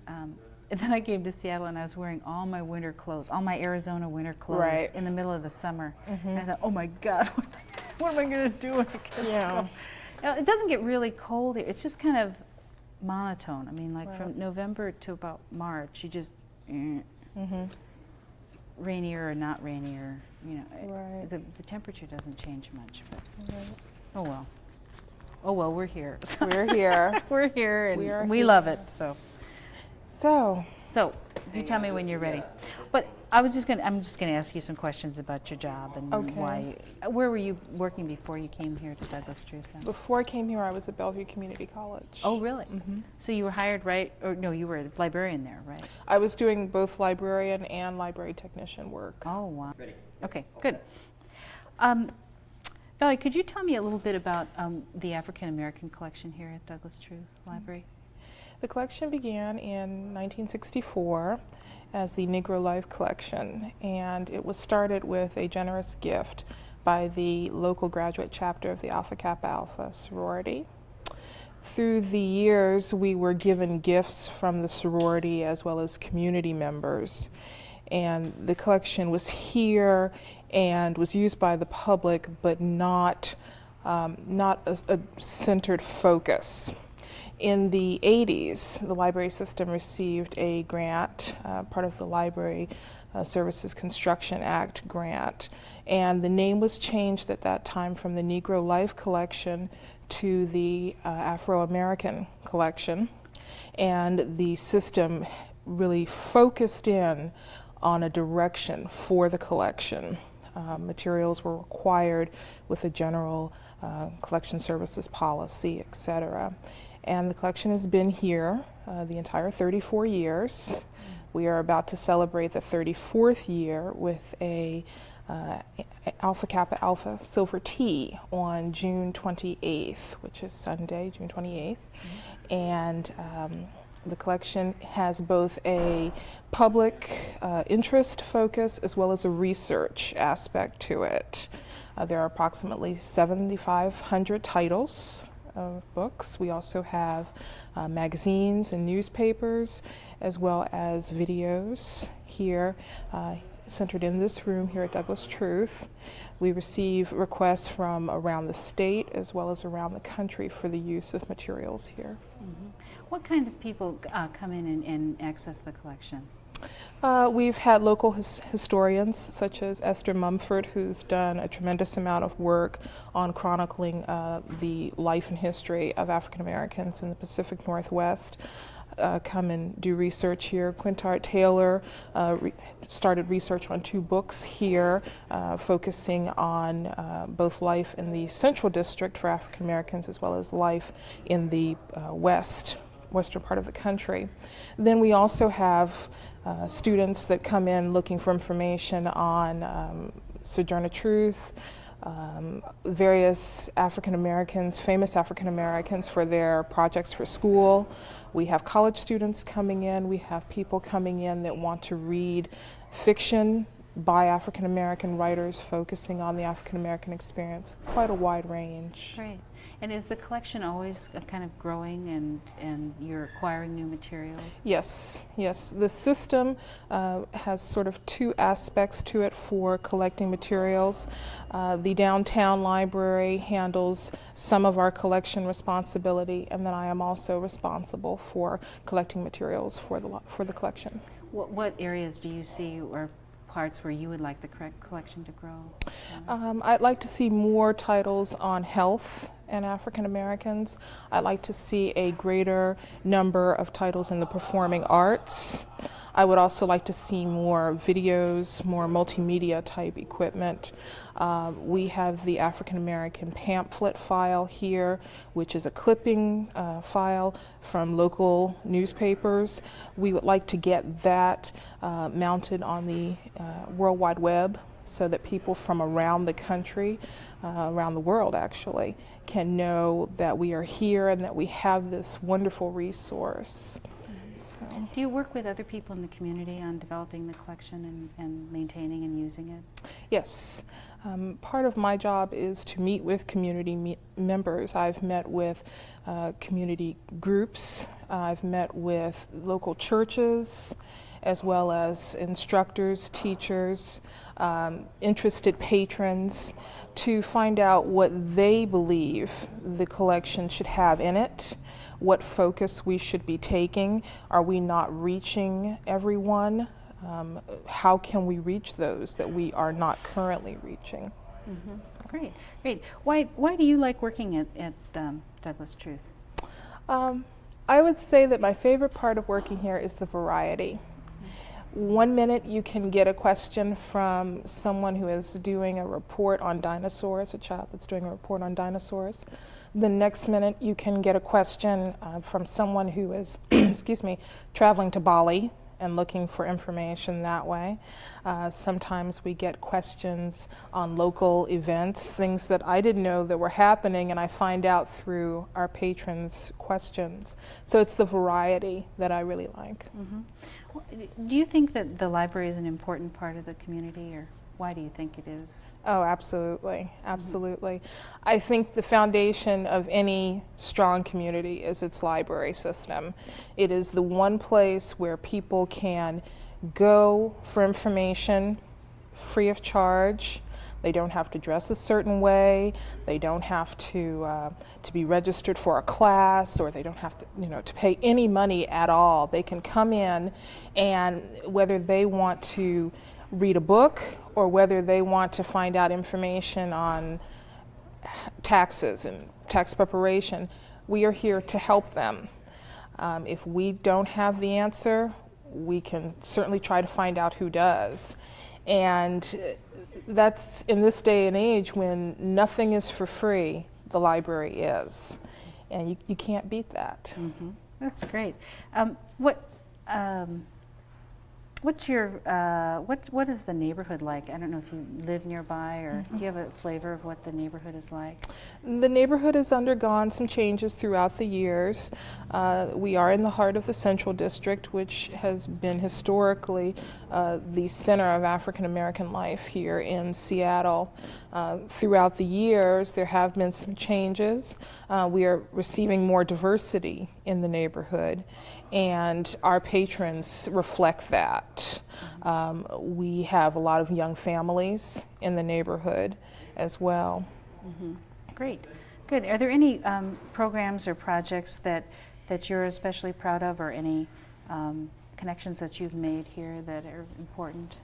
then I came to Seattle and I was wearing all my winter clothes, all my Arizona winter clothes Right. in the middle of the summer. And I thought, oh my God, what am I going to do when it gets cold? Now, it doesn't get really cold here. It's just kind of monotone. I mean, like from November to about March, you just, rainier or not rainier, you know, Right. the temperature doesn't change much. But oh well. Oh well, we're here. We're here. We're here and We are we here. love it. So So, you tell me when you're ready. But I'm just gonna ask you some questions about your job and Okay. why. Where were you working before you came here to Douglas Truth? Then? before I came here, I was at Bellevue Community College. Oh really? So you were hired or no? You were a librarian there, right? I was doing both librarian and library technician work. Oh wow. Ready. Okay, good. Valerie, could you tell me a little bit about the African American collection here at Douglas Truth Library? The collection began in 1964 as the Negro Life Collection, and it was started with a generous gift by the local graduate chapter of the Alpha Kappa Alpha sorority. Through the years, we were given gifts from the sorority as well as community members, and the collection was here and was used by the public, but not a centered focus. In the 80s, the library system received a grant, part of the Library Services Construction Act grant, and the name was changed at that time from the Negro Life Collection to the Afro-American Collection, and the system really focused in on a direction for the collection. Materials were required with a general collection services policy, etc. And the collection has been here the entire 34 years. We are about to celebrate the 34th year with a Alpha Kappa Alpha Silver Tea on June 28th, which is Sunday, June 28th. And the collection has both a public interest focus as well as a research aspect to it. There are approximately 7,500 titles of books. We also have magazines and newspapers, as well as videos here centered in this room here at Douglas Truth. We receive requests from around the state as well as around the country for the use of materials here. What kind of people come in and access the collection? We've had local historians such as Esther Mumford, who's done a tremendous amount of work on chronicling the life and history of African Americans in the Pacific Northwest. Come and do research here. Quintard Taylor started research on 2 books here, focusing on both life in the Central District for African Americans as well as life in the western part of the country. Then we also have students that come in looking for information on Sojourner Truth, various African Americans, famous African Americans for their projects for school. We have college students coming in. We have people coming in that want to read fiction by African American writers focusing on the African American experience. Quite a wide range. Great. And is the collection always kind of growing and you're acquiring new materials? Yes, yes. The system has sort of 2 aspects to it for collecting materials. The downtown library handles some of our collection responsibility, and then I am also responsible for collecting materials for the collection. What areas do you see or parts where you would like the collection to grow? I'd like to see more titles on health and African Americans. I'd like to see a greater number of titles in the performing arts. I would also like to see more videos, more multimedia type equipment. We have the African American pamphlet file here, which is a clipping file from local newspapers. We would like to get that mounted on the World Wide Web so that people from around the country, around the world actually, can know that we are here and that we have this wonderful resource. So. Do you work with other people in the community on developing the collection and maintaining and using it? Yes. Part of my job is to meet with community members. I've met with community groups. I've met with local churches, as well as instructors, teachers, interested patrons, to find out what they believe the collection should have in it, what focus we should be taking. Are we not reaching everyone? How can we reach those that we are not currently reaching? So. Great, great. Why do you like working at Douglas Truth? I would say that my favorite part of working here is the variety. One minute you can get a question from someone who is doing a report on dinosaurs, a child that's doing a report on dinosaurs. The next minute you can get a question from someone who is, excuse me, traveling to Bali and looking for information that way. Sometimes we get questions on local events, things that I didn't know that were happening, and I find out through our patrons' questions. So it's the variety that I really like. Do you think that the library is an important part of the community, or why do you think it is? Oh, absolutely, absolutely. I think the foundation of any strong community is its library system. It is the one place where people can go for information free of charge. They don't have to dress a certain way. They don't have to be registered for a class, or they don't have to, to pay any money at all. They can come in, and whether they want to read a book or whether they want to find out information on taxes and tax preparation, we are here to help them. If we don't have the answer, we can certainly try to find out who does. And that's in this day and age when nothing is for free, the library is. And you can't beat that. That's great. What is the neighborhood like? I don't know if you live nearby, or do you have a flavor of what the neighborhood is like? The neighborhood has undergone some changes throughout the years. We are in the heart of the Central District, which has been historically the center of African American life here in Seattle. Throughout the years, there have been some changes. We are receiving more diversity in the neighborhood, and our patrons reflect that. We have a lot of young families in the neighborhood as well. Great, good. Are there any programs or projects that you're especially proud of, or any connections that you've made here that are important?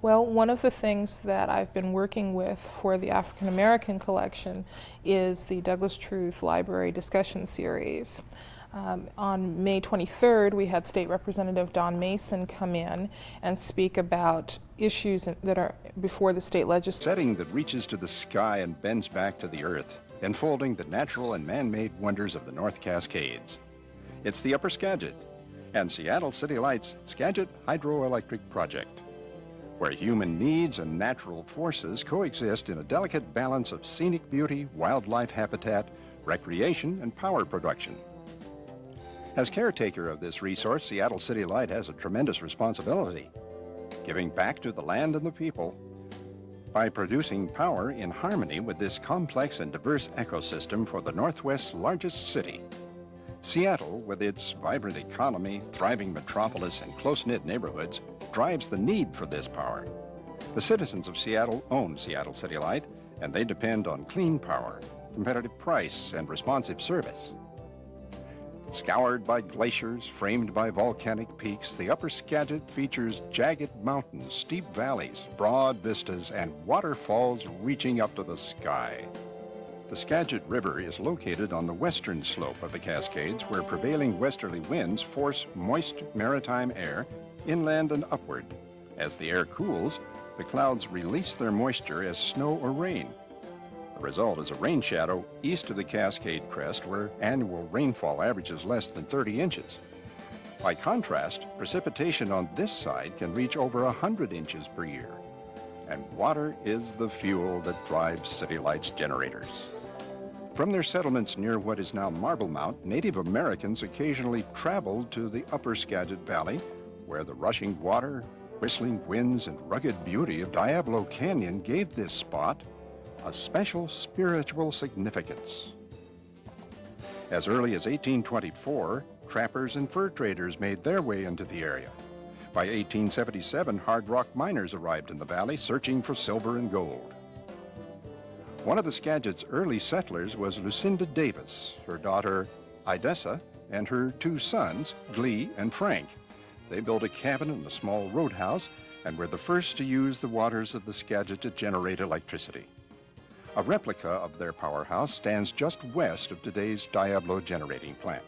Well, one of the things that I've been working with for the African American collection is the Douglas Truth Library Discussion Series. On May 23rd, we had State Representative Don Mason come in and speak about issues that are before the state legislature. Setting that reaches to the sky and bends back to the earth, enfolding the natural and man-made wonders of the North Cascades. It's the Upper Skagit and Seattle City Lights Skagit Hydroelectric Project, where human needs and natural forces coexist in a delicate balance of scenic beauty, wildlife habitat, recreation, and power production. As caretaker of this resource, Seattle City Light has a tremendous responsibility, giving back to the land and the people by producing power in harmony with this complex and diverse ecosystem for the Northwest's largest city. Seattle, with its vibrant economy, thriving metropolis, and close-knit neighborhoods, drives the need for this power. The citizens of Seattle own Seattle City Light, and they depend on clean power, competitive price, and responsive service. Scoured by glaciers, framed by volcanic peaks, the Upper Skagit features jagged mountains, steep valleys, broad vistas, and waterfalls reaching up to the sky. The Skagit River is located on the western slope of the Cascades, where prevailing westerly winds force moist maritime air inland and upward. As the air cools, the clouds release their moisture as snow or rain. The result is a rain shadow east of the Cascade crest, where annual rainfall averages less than 30 inches. By contrast, precipitation on this side can reach over 100 inches per year. And water is the fuel that drives City Light's generators. From their settlements near what is now Marble Mount, Native Americans occasionally traveled to the upper Skagit Valley, where the rushing water, whistling winds, and rugged beauty of Diablo Canyon gave this spot a special spiritual significance. As early as 1824, trappers and fur traders made their way into the area. By 1877, hard rock miners arrived in the valley searching for silver and gold. One of the Skagit's early settlers was Lucinda Davis, her daughter Idessa, and her two sons, Glee and Frank. They built a cabin and a small roadhouse and were the first to use the waters of the Skagit to generate electricity. A replica of their powerhouse stands just west of today's Diablo generating plant.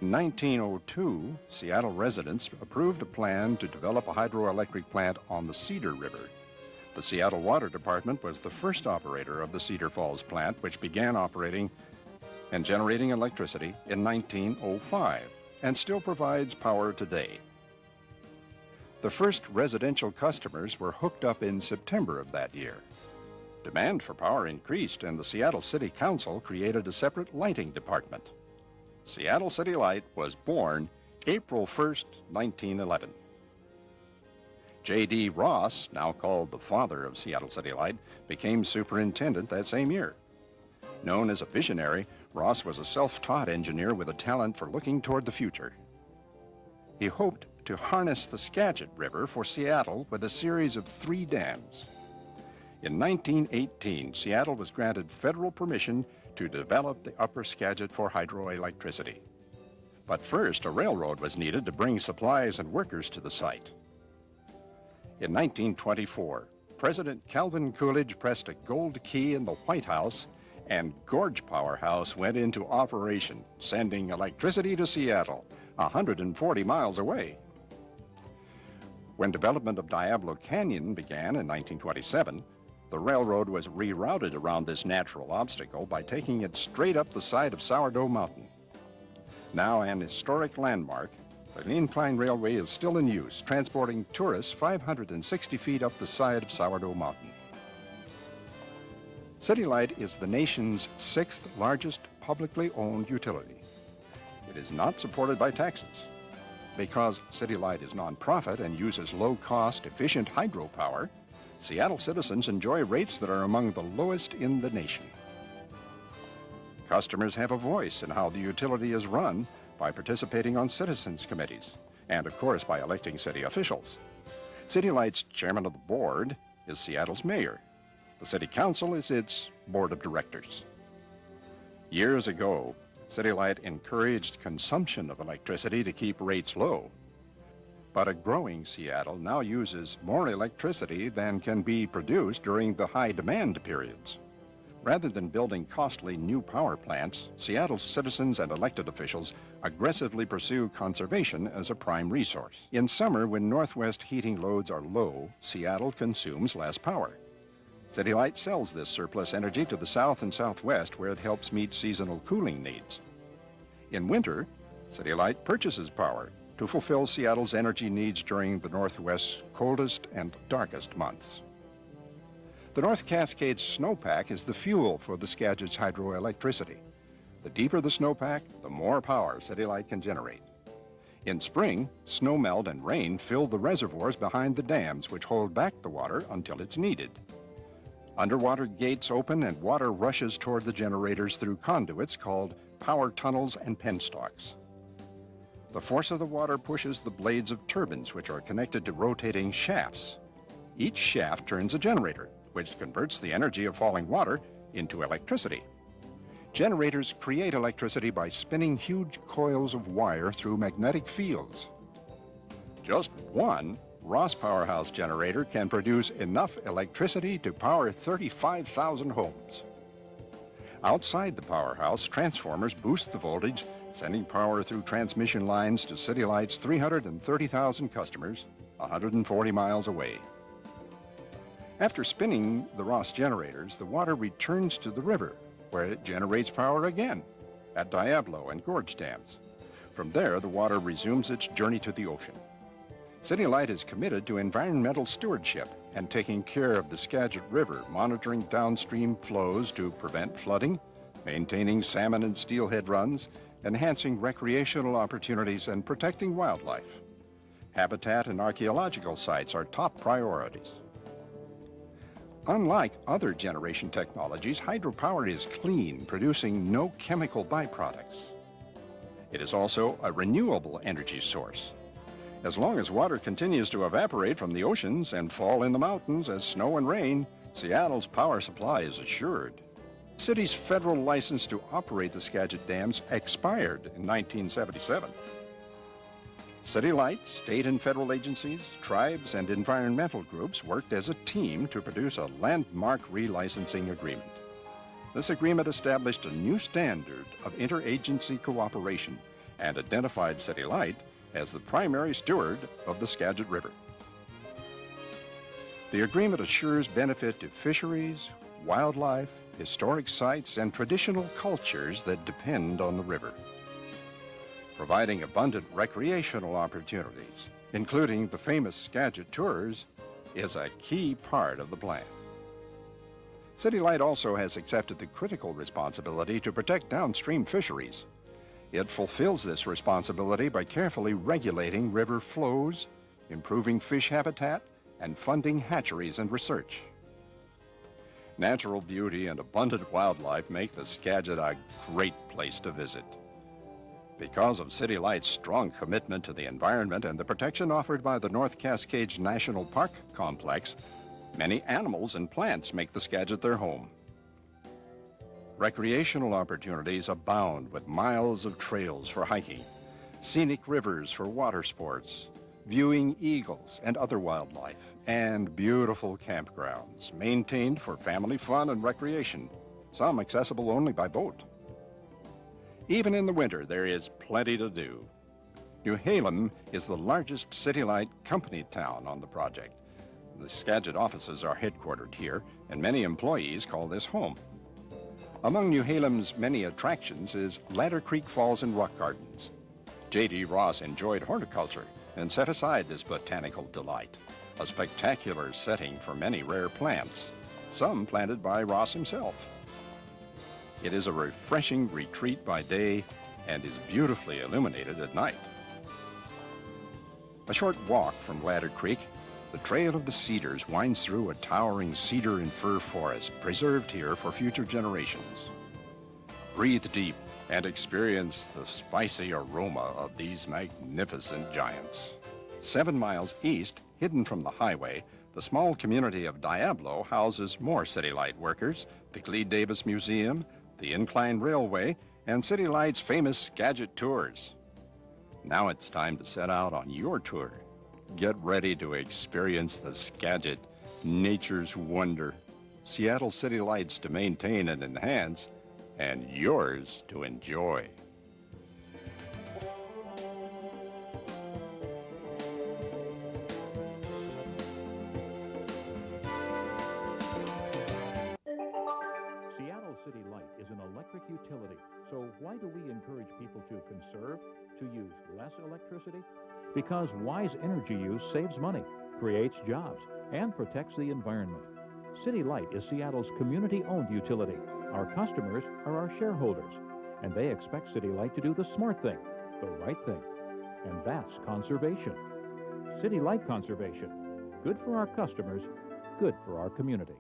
In 1902, Seattle residents approved a plan to develop a hydroelectric plant on the Cedar River. The Seattle Water Department was the first operator of the Cedar Falls plant, which began operating and generating electricity in 1905 and still provides power today. The first residential customers were hooked up in September of that year. Demand for power increased, and the Seattle City Council created a separate lighting department. Seattle City Light was born April 1st, 1911. J.D. Ross, now called the father of Seattle City Light, became superintendent that same year. Known as a visionary, Ross was a self-taught engineer with a talent for looking toward the future. He hoped to harness the Skagit River for Seattle with a series of 3 dams. In 1918, Seattle was granted federal permission to develop the upper Skagit for hydroelectricity. But first, a railroad was needed to bring supplies and workers to the site. In 1924, President Calvin Coolidge pressed a gold key in the White House, and Gorge Powerhouse went into operation, sending electricity to Seattle, 140 miles away. When development of Diablo Canyon began in 1927, the railroad was rerouted around this natural obstacle by taking it straight up the side of Sourdough Mountain. Now an historic landmark, the incline railway is still in use, transporting tourists 560 feet up the side of Sourdough Mountain. City Light is the nation's 6th largest publicly owned utility. It is not supported by taxes. Because City Light is nonprofit and uses low-cost, efficient hydropower, Seattle citizens enjoy rates that are among the lowest in the nation. Customers have a voice in how the utility is run by participating on citizens committees and, of course, by electing city officials. City Light's chairman of the board is Seattle's mayor. The city council is its board of directors. Years ago, City Light encouraged consumption of electricity to keep rates low. But a growing Seattle now uses more electricity than can be produced during the high demand periods. Rather than building costly new power plants, Seattle's citizens and elected officials aggressively pursue conservation as a prime resource. In summer, when Northwest heating loads are low, Seattle consumes less power. City Light sells this surplus energy to the south and southwest, where it helps meet seasonal cooling needs. In winter, City Light purchases power to fulfill Seattle's energy needs during the Northwest's coldest and darkest months. The North Cascades snowpack is the fuel for the Skagit's hydroelectricity. The deeper the snowpack, the more power City Light can generate. In spring, snowmelt and rain fill the reservoirs behind the dams, which hold back the water until it's needed. Underwater gates open and water rushes toward the generators through conduits called power tunnels and penstalks. The force of the water pushes the blades of turbines, which are connected to rotating shafts. Each shaft turns a generator, which converts the energy of falling water into electricity. Generators create electricity by spinning huge coils of wire through magnetic fields. Just one Ross Powerhouse generator can produce enough electricity to power 35,000 homes. Outside the powerhouse, transformers boost the voltage, sending power through transmission lines to City Light's 330,000 customers 140 miles away. After spinning the Ross generators, the water returns to the river, where it generates power again at Diablo and Gorge dams. From there, the water resumes its journey to the ocean. City Light is committed to environmental stewardship and taking care of the Skagit River, monitoring downstream flows to prevent flooding, maintaining salmon and steelhead runs, enhancing recreational opportunities, and protecting wildlife. Habitat and archaeological sites are top priorities. Unlike other generation technologies, hydropower is clean, producing no chemical byproducts. It is also a renewable energy source. As long as water continues to evaporate from the oceans and fall in the mountains as snow and rain, Seattle's power supply is assured. The city's federal license to operate the Skagit dams expired in 1977. City Light, state and federal agencies, tribes, and environmental groups worked as a team to produce a landmark relicensing agreement. This agreement established a new standard of interagency cooperation and identified City Light as the primary steward of the Skagit River. The agreement assures benefit to fisheries, wildlife, historic sites, and traditional cultures that depend on the river, providing abundant recreational opportunities, including the famous Skagit Tours, is a key part of the plan. City Light also has accepted the critical responsibility to protect downstream fisheries. It fulfills this responsibility by carefully regulating river flows, improving fish habitat, and funding hatcheries and research. Natural beauty and abundant wildlife make the Skagit a great place to visit. Because of City Light's strong commitment to the environment and the protection offered by the North Cascades National Park Complex, many animals and plants make the Skagit their home. Recreational opportunities abound with miles of trails for hiking, scenic rivers for water sports, viewing eagles and other wildlife, and beautiful campgrounds maintained for family fun and recreation, some accessible only by boat. Even in the winter, there is plenty to do. New Halem is the largest City Light company town on the project. The Skagit offices are headquartered here, and many employees call this home. Among New Halem's many attractions is Ladder Creek Falls and Rock Gardens. J.D. Ross enjoyed horticulture and set aside this botanical delight, a spectacular setting for many rare plants, some planted by Ross himself. It is a refreshing retreat by day and is beautifully illuminated at night. A short walk from Ladder Creek, the Trail of the Cedars winds through a towering cedar and fir forest preserved here for future generations. Breathe deep and experience the spicy aroma of these magnificent giants. 7 miles east, hidden from the highway, the small community of Diablo houses more City Light workers, the Glede Davis Museum, the Incline Railway, and City Light's famous Skagit Tours. Now it's time to set out on your tour. Get ready to experience the Skagit, nature's wonder, Seattle City Lights to maintain and enhance, and yours to enjoy. Seattle City Light is an electric utility, so why do we encourage people to conserve, to use less electricity? Because wise energy use saves money, creates jobs, and protects the environment. City Light is Seattle's community-owned utility. Our customers are our shareholders, and they expect City Light to do the smart thing, the right thing, and that's conservation. City Light conservation. Good for our customers, good for our community.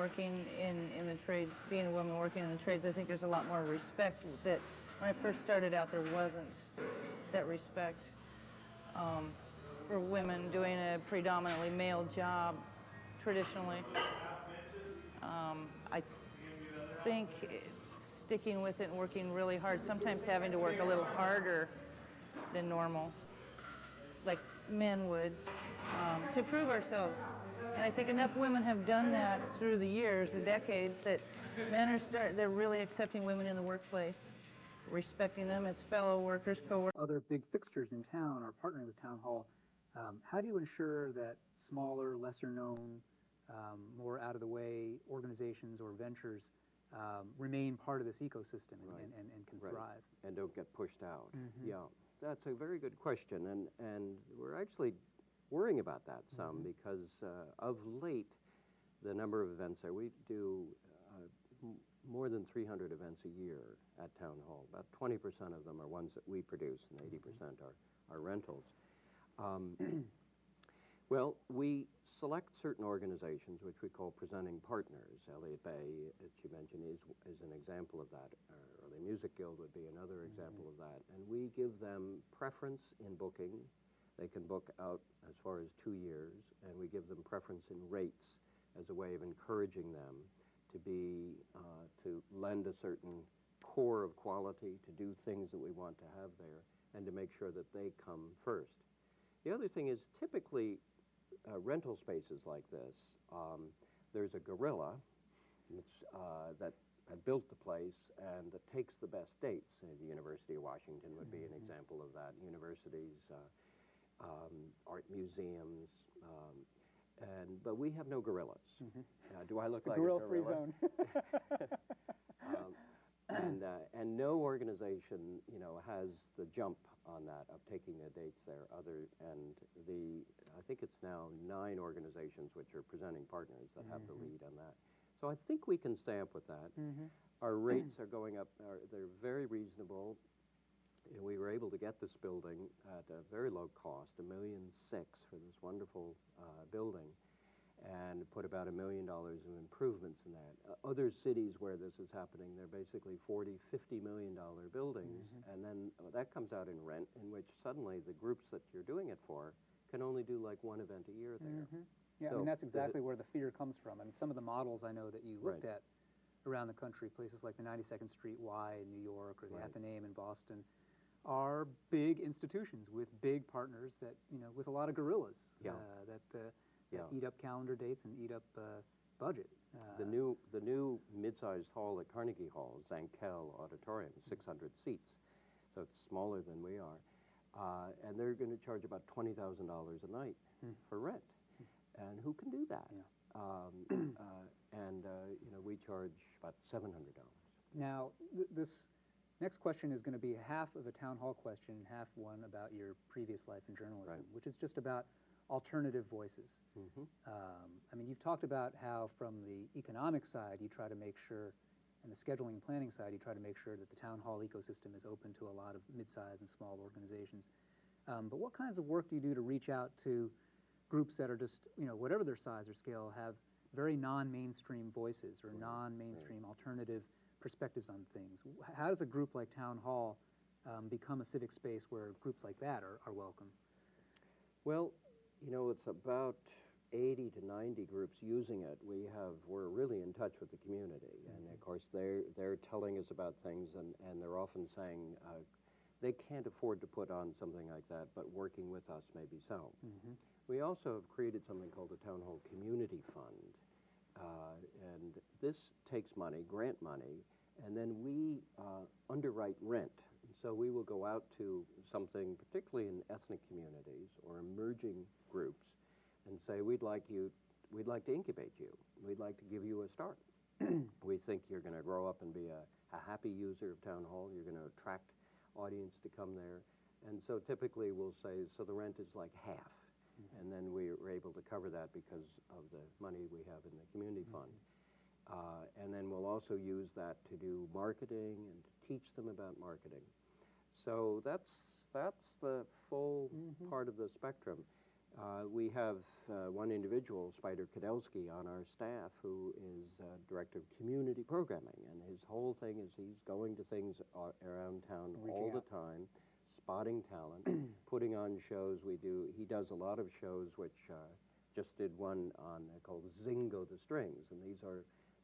working in the trades, being a woman working in the trades, I think there's a lot more respect that when I first started out there wasn't that respect for women doing a predominantly male job traditionally. I think sticking with it and working really hard, sometimes having to work a little harder than normal, like men would, to prove ourselves. And I think enough women have done that through the years, the decades, that men are they're really accepting women in the workplace, respecting them as fellow workers, co-workers. Other big fixtures in town are partnering with Town Hall. How do you ensure that smaller, lesser known, more out of the way organizations or ventures remain part of this ecosystem and can thrive? And don't get pushed out. Yeah, that's a very good question, and we're actually worrying about that some because of late, the number of events there, we do more than 300 events a year at Town Hall. About 20% of them are ones that we produce, and 80% are rentals. Well, we select certain organizations, which we call presenting partners. Elliott Bay, as you mentioned, is an example of that. Or the Music Guild would be another example of that. And we give them preference in booking. They can book out as far as 2 years, and we give them preference in rates as a way of encouraging them to lend a certain core of quality, to do things that we want to have there, and to make sure that they come first. The other thing is typically rental spaces like this, there's a gorilla that built the place and that takes the best dates. The University of Washington would be an example of that. Universities, art museums, but we have no gorillas. Do I look like a gorilla? Gorilla-free zone. And no organization, has the jump on that of taking the dates there. I think it's now 9 organizations which are presenting partners that have the lead on that. So I think we can stay up with that. Our rates are going up. They're very reasonable. We were able to get this building at a very low cost, $1.6 million for this wonderful building, and put about $1 million of improvements in that. Other cities where this is happening, they're basically $40, $50 million buildings, and then that comes out in rent, in which suddenly the groups that you're doing it for can only do like 1 event a year there. Yeah, I mean, that's exactly where the fear comes from. And some of the models I know that you looked at around the country, places like the 92nd Street Y in New York or the Athenaeum in Boston, are big institutions with big partners that, with a lot of gorillas that eat up calendar dates and eat up budget. The new mid-sized hall at Carnegie Hall, Zankel Auditorium, 600 seats, so it's smaller than we are, and they're going to charge about $20,000 a night for rent, and who can do that? We charge about $700. Now, this next question is going to be half of a town hall question and half one about your previous life in journalism, which is just about alternative voices. I mean, you've talked about how from the economic side you try to make sure, and the scheduling and planning side, you try to make sure that the town hall ecosystem is open to a lot of mid-sized and small organizations. But what kinds of work do you do to reach out to groups that are just, whatever their size or scale, have very non-mainstream voices or non-mainstream alternative perspectives on things? How does a group like Town Hall become a civic space where groups like that are welcome? Well, it's about 80 to 90 groups using it. We're really in touch with the community, and of course they're telling us about things, and they're often saying they can't afford to put on something like that, but working with us maybe so. We also have created something called the Town Hall Community Fund, and this takes money, grant money, and then we underwrite rent. So we will go out to something, particularly in ethnic communities or emerging groups, and say, we'd like to incubate you. We'd like to give you a start. We think you're going to grow up and be a happy user of Town Hall. You're going to attract audience to come there. And so typically we'll say, so the rent is like half. And then we're able to cover that because of the money we have in the community fund. And then we'll also use that to do marketing and to teach them about marketing. So that's the full part of the spectrum. We have one individual, Spider Kadelsky, on our staff who is director of community programming, and his whole thing is he's going to things around town all the time, spotting talent, putting on shows. He does a lot of shows, which just did one on called Zingo the Strings, and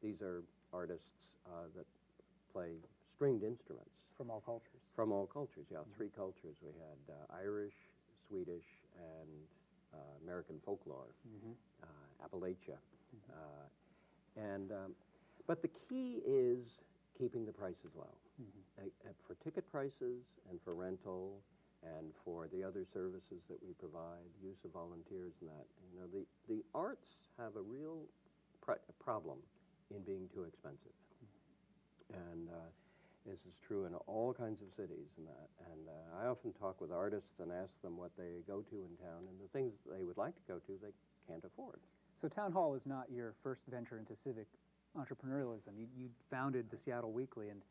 these are artists that play stringed instruments. From all cultures. From all cultures, yeah, 3 cultures. We had Irish, Swedish, and American folklore, Appalachia. But the key is keeping the prices low. For ticket prices and for rental and for the other services that we provide, use of volunteers and that. You know, the arts have a real problem in being too expensive. And this is true in all kinds of cities and that. And I often talk with artists and ask them what they go to in town, and the things they would like to go to, they can't afford. So Town Hall is not your first venture into civic entrepreneurialism. You founded the Seattle Weekly, and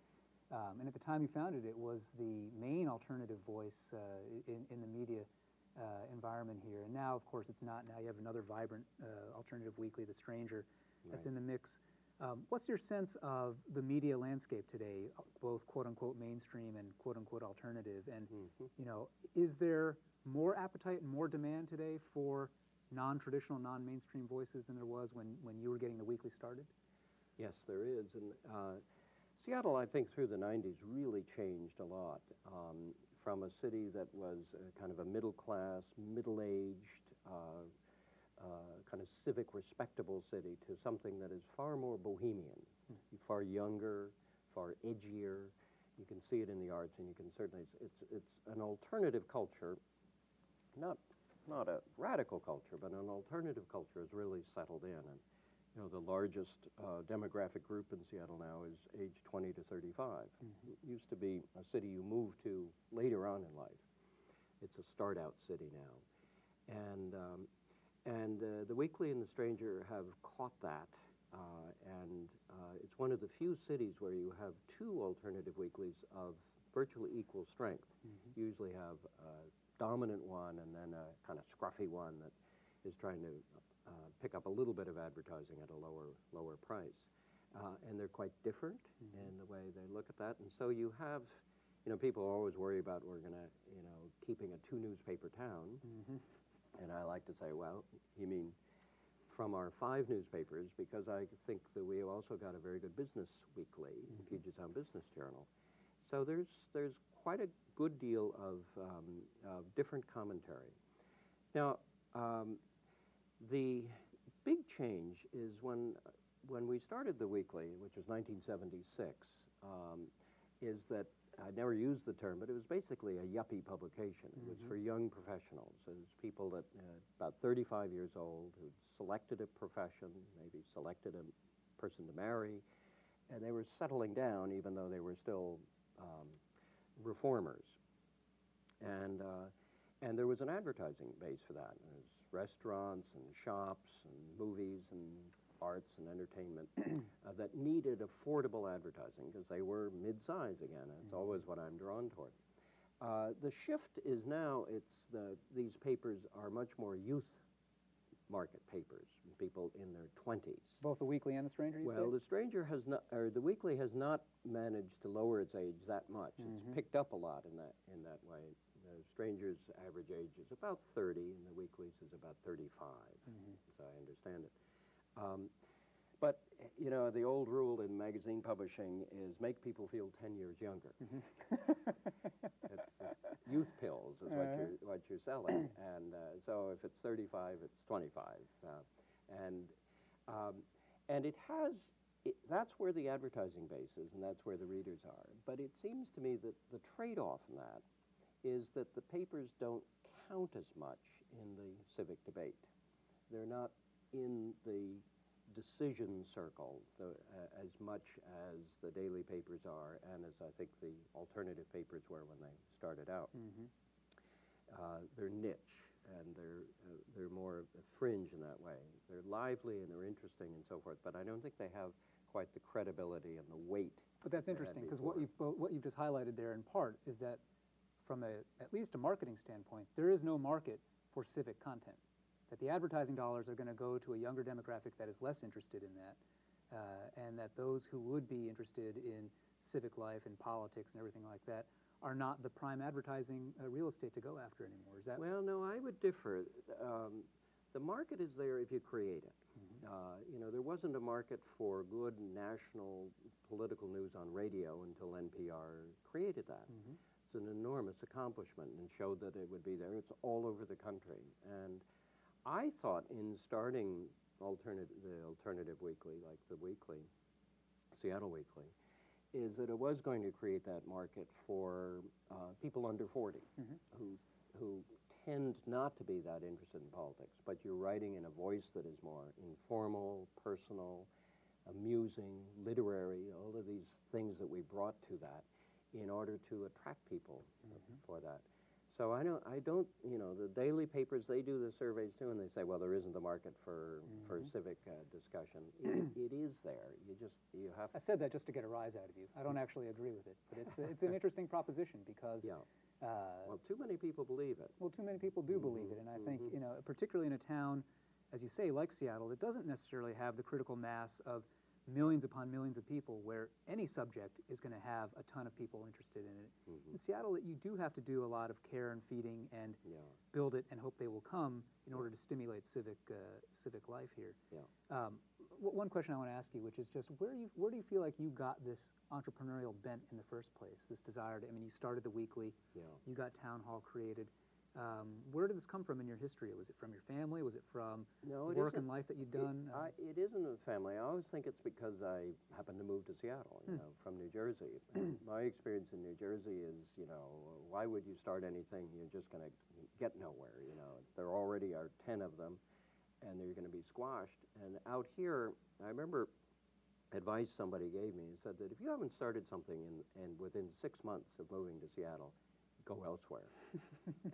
at the time you founded it, was the main alternative voice in the media environment here. And now, of course, it's not. Now you have another vibrant alternative weekly, The Stranger, that's in the mix. What's your sense of the media landscape today, both quote-unquote mainstream and quote-unquote alternative? And, you know, is there more appetite and more demand today for non-traditional, non-mainstream voices than there was when you were getting the weekly started? Yes, there is. And Seattle, I think, through the 90s really changed a lot. From a city that was kind of a middle-class, middle-aged, kind of civic, respectable city to something that is far more bohemian, far younger, far edgier. You can see it in the arts, and you can certainly, it's an alternative culture, not a radical culture, but an alternative culture has really settled in. And, you know, the largest demographic group in Seattle now is age 20 to 35. It used to be a city you moved to later on in life. It's a start-out city now. And the Weekly and The Stranger have caught that, and it's one of the few cities where you have 2 alternative weeklies of virtually equal strength. You usually have a dominant one and then a kind of scruffy one that is trying to pick up a little bit of advertising at a lower price. And they're quite different in the way they look at that. And so you have, you know, people always worry about we're going to, you know, keeping a 2-newspaper town. And I like to say, well, you mean from our 5 newspapers, because I think that we have also got a very good business weekly, Puget Sound Business Journal. So there's quite a good deal of different commentary. Now, the big change is when we started the weekly, which was 1976, is that I never used the term, but it was basically a yuppie publication. It was for young professionals. It was people that about 35 years old who'd selected a profession, maybe selected a person to marry, and they were settling down even though they were still reformers. And there was an advertising base for that. There was restaurants and shops and movies and arts and entertainment that needed affordable advertising because they were mid-size again. That's always what I'm drawn toward. The shift is now these papers are much more youth market papers, people in their 20s. Both the Weekly and The Stranger, you Well, say? The Stranger has not, or the Weekly has not managed to lower its age that much. It's picked up a lot in that way. The Stranger's average age is about 30, and the Weekly's is about 35, as I understand it. But, you know, the old rule in magazine publishing is make people feel 10 years younger. It's youth pills is what you're selling. And so if it's 35, it's 25. And it has, that's where the advertising base is, and that's where the readers are. But it seems to me that the trade-off in that is that the papers don't count as much in the civic debate. They're not in the decision circle as much as the daily papers are, and as I think the alternative papers were when they started out. They're niche, and they're more fringe in that way. They're lively and they're interesting and so forth, but I don't think they have quite the credibility and the weight. But that's interesting, because what you've just highlighted there in part is that from at least a marketing standpoint, there is no market for civic content. that the advertising dollars are going to go to a younger demographic that is less interested in that, and that those who would be interested in civic life and politics and everything like that are not the prime advertising real estate to go after anymore. Is that? Well, no, I would differ. The market is there if you create it. You know, there wasn't a market for good national political news on radio until NPR created that. It's an enormous accomplishment and showed that it would be there. It's all over the country. And I thought in starting the alternative weekly, like the weekly, Seattle Weekly, is that it was going to create that market for people under 40 who tend not to be that interested in politics, but you're writing in a voice that is more informal, personal, amusing, literary, all of these things that we brought to that in order to attract people for that. So I don't, you know, the daily papers, they do the surveys too, and they say, well, there isn't a market for civic discussion. It is there. You have. I said that just to get a rise out of you. I don't actually agree with it, but it's an interesting proposition because. Yeah. Well, too many people believe it. Well, too many people do believe it, and I think, you know, particularly in a town, as you say, like Seattle, that doesn't necessarily have the critical mass of millions upon millions of people where any subject is going to have a ton of people interested in it. In Seattle, you do have to do a lot of care and feeding and build it and hope they will come in order to stimulate civic life here. One question I want to ask you, which is just where do you feel like you got this entrepreneurial bent in the first place, this desire to, I mean, you started the weekly, you got Town Hall created. Where did this come from in your history? Was it from your family? Was it from work and life that you'd done? It isn't a family. I always think it's because I happened to move to Seattle, you know, from New Jersey. My experience in New Jersey is, you know, why would you start anything? You're just going to get nowhere, you know. There already are 10 of them, and they're going to be squashed. And out here, I remember advice somebody gave me. He said that if you haven't started something and within 6 months of moving to Seattle, go elsewhere.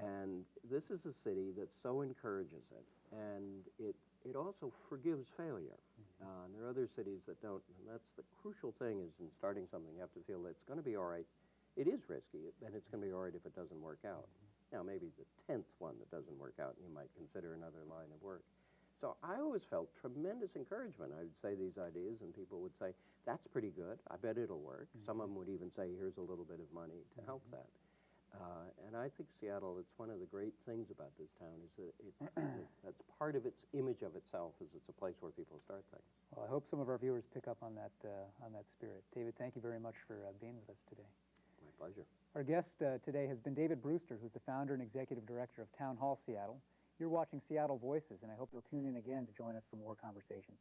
And this is a city that so encourages it, and it also forgives failure. And there are other cities that don't, and that's the crucial thing is in starting something, you have to feel that it's going to be all right. It is risky, and it's going to be all right if it doesn't work out. Now, maybe the 10th one that doesn't work out, you might consider another line of work. So I always felt tremendous encouragement. I would say these ideas, and people would say, that's pretty good. I bet it'll work. Some of them would even say, here's a little bit of money to help that. And I think Seattle, it's one of the great things about this town is that that's part of its image of itself is it's a place where people start things. Well, I hope some of our viewers pick up on that spirit. David, thank you very much for being with us today. My pleasure. Our guest today has been David Brewster, who's the founder and executive director of Town Hall Seattle. You're watching Seattle Voices, and I hope you'll tune in again to join us for more conversations.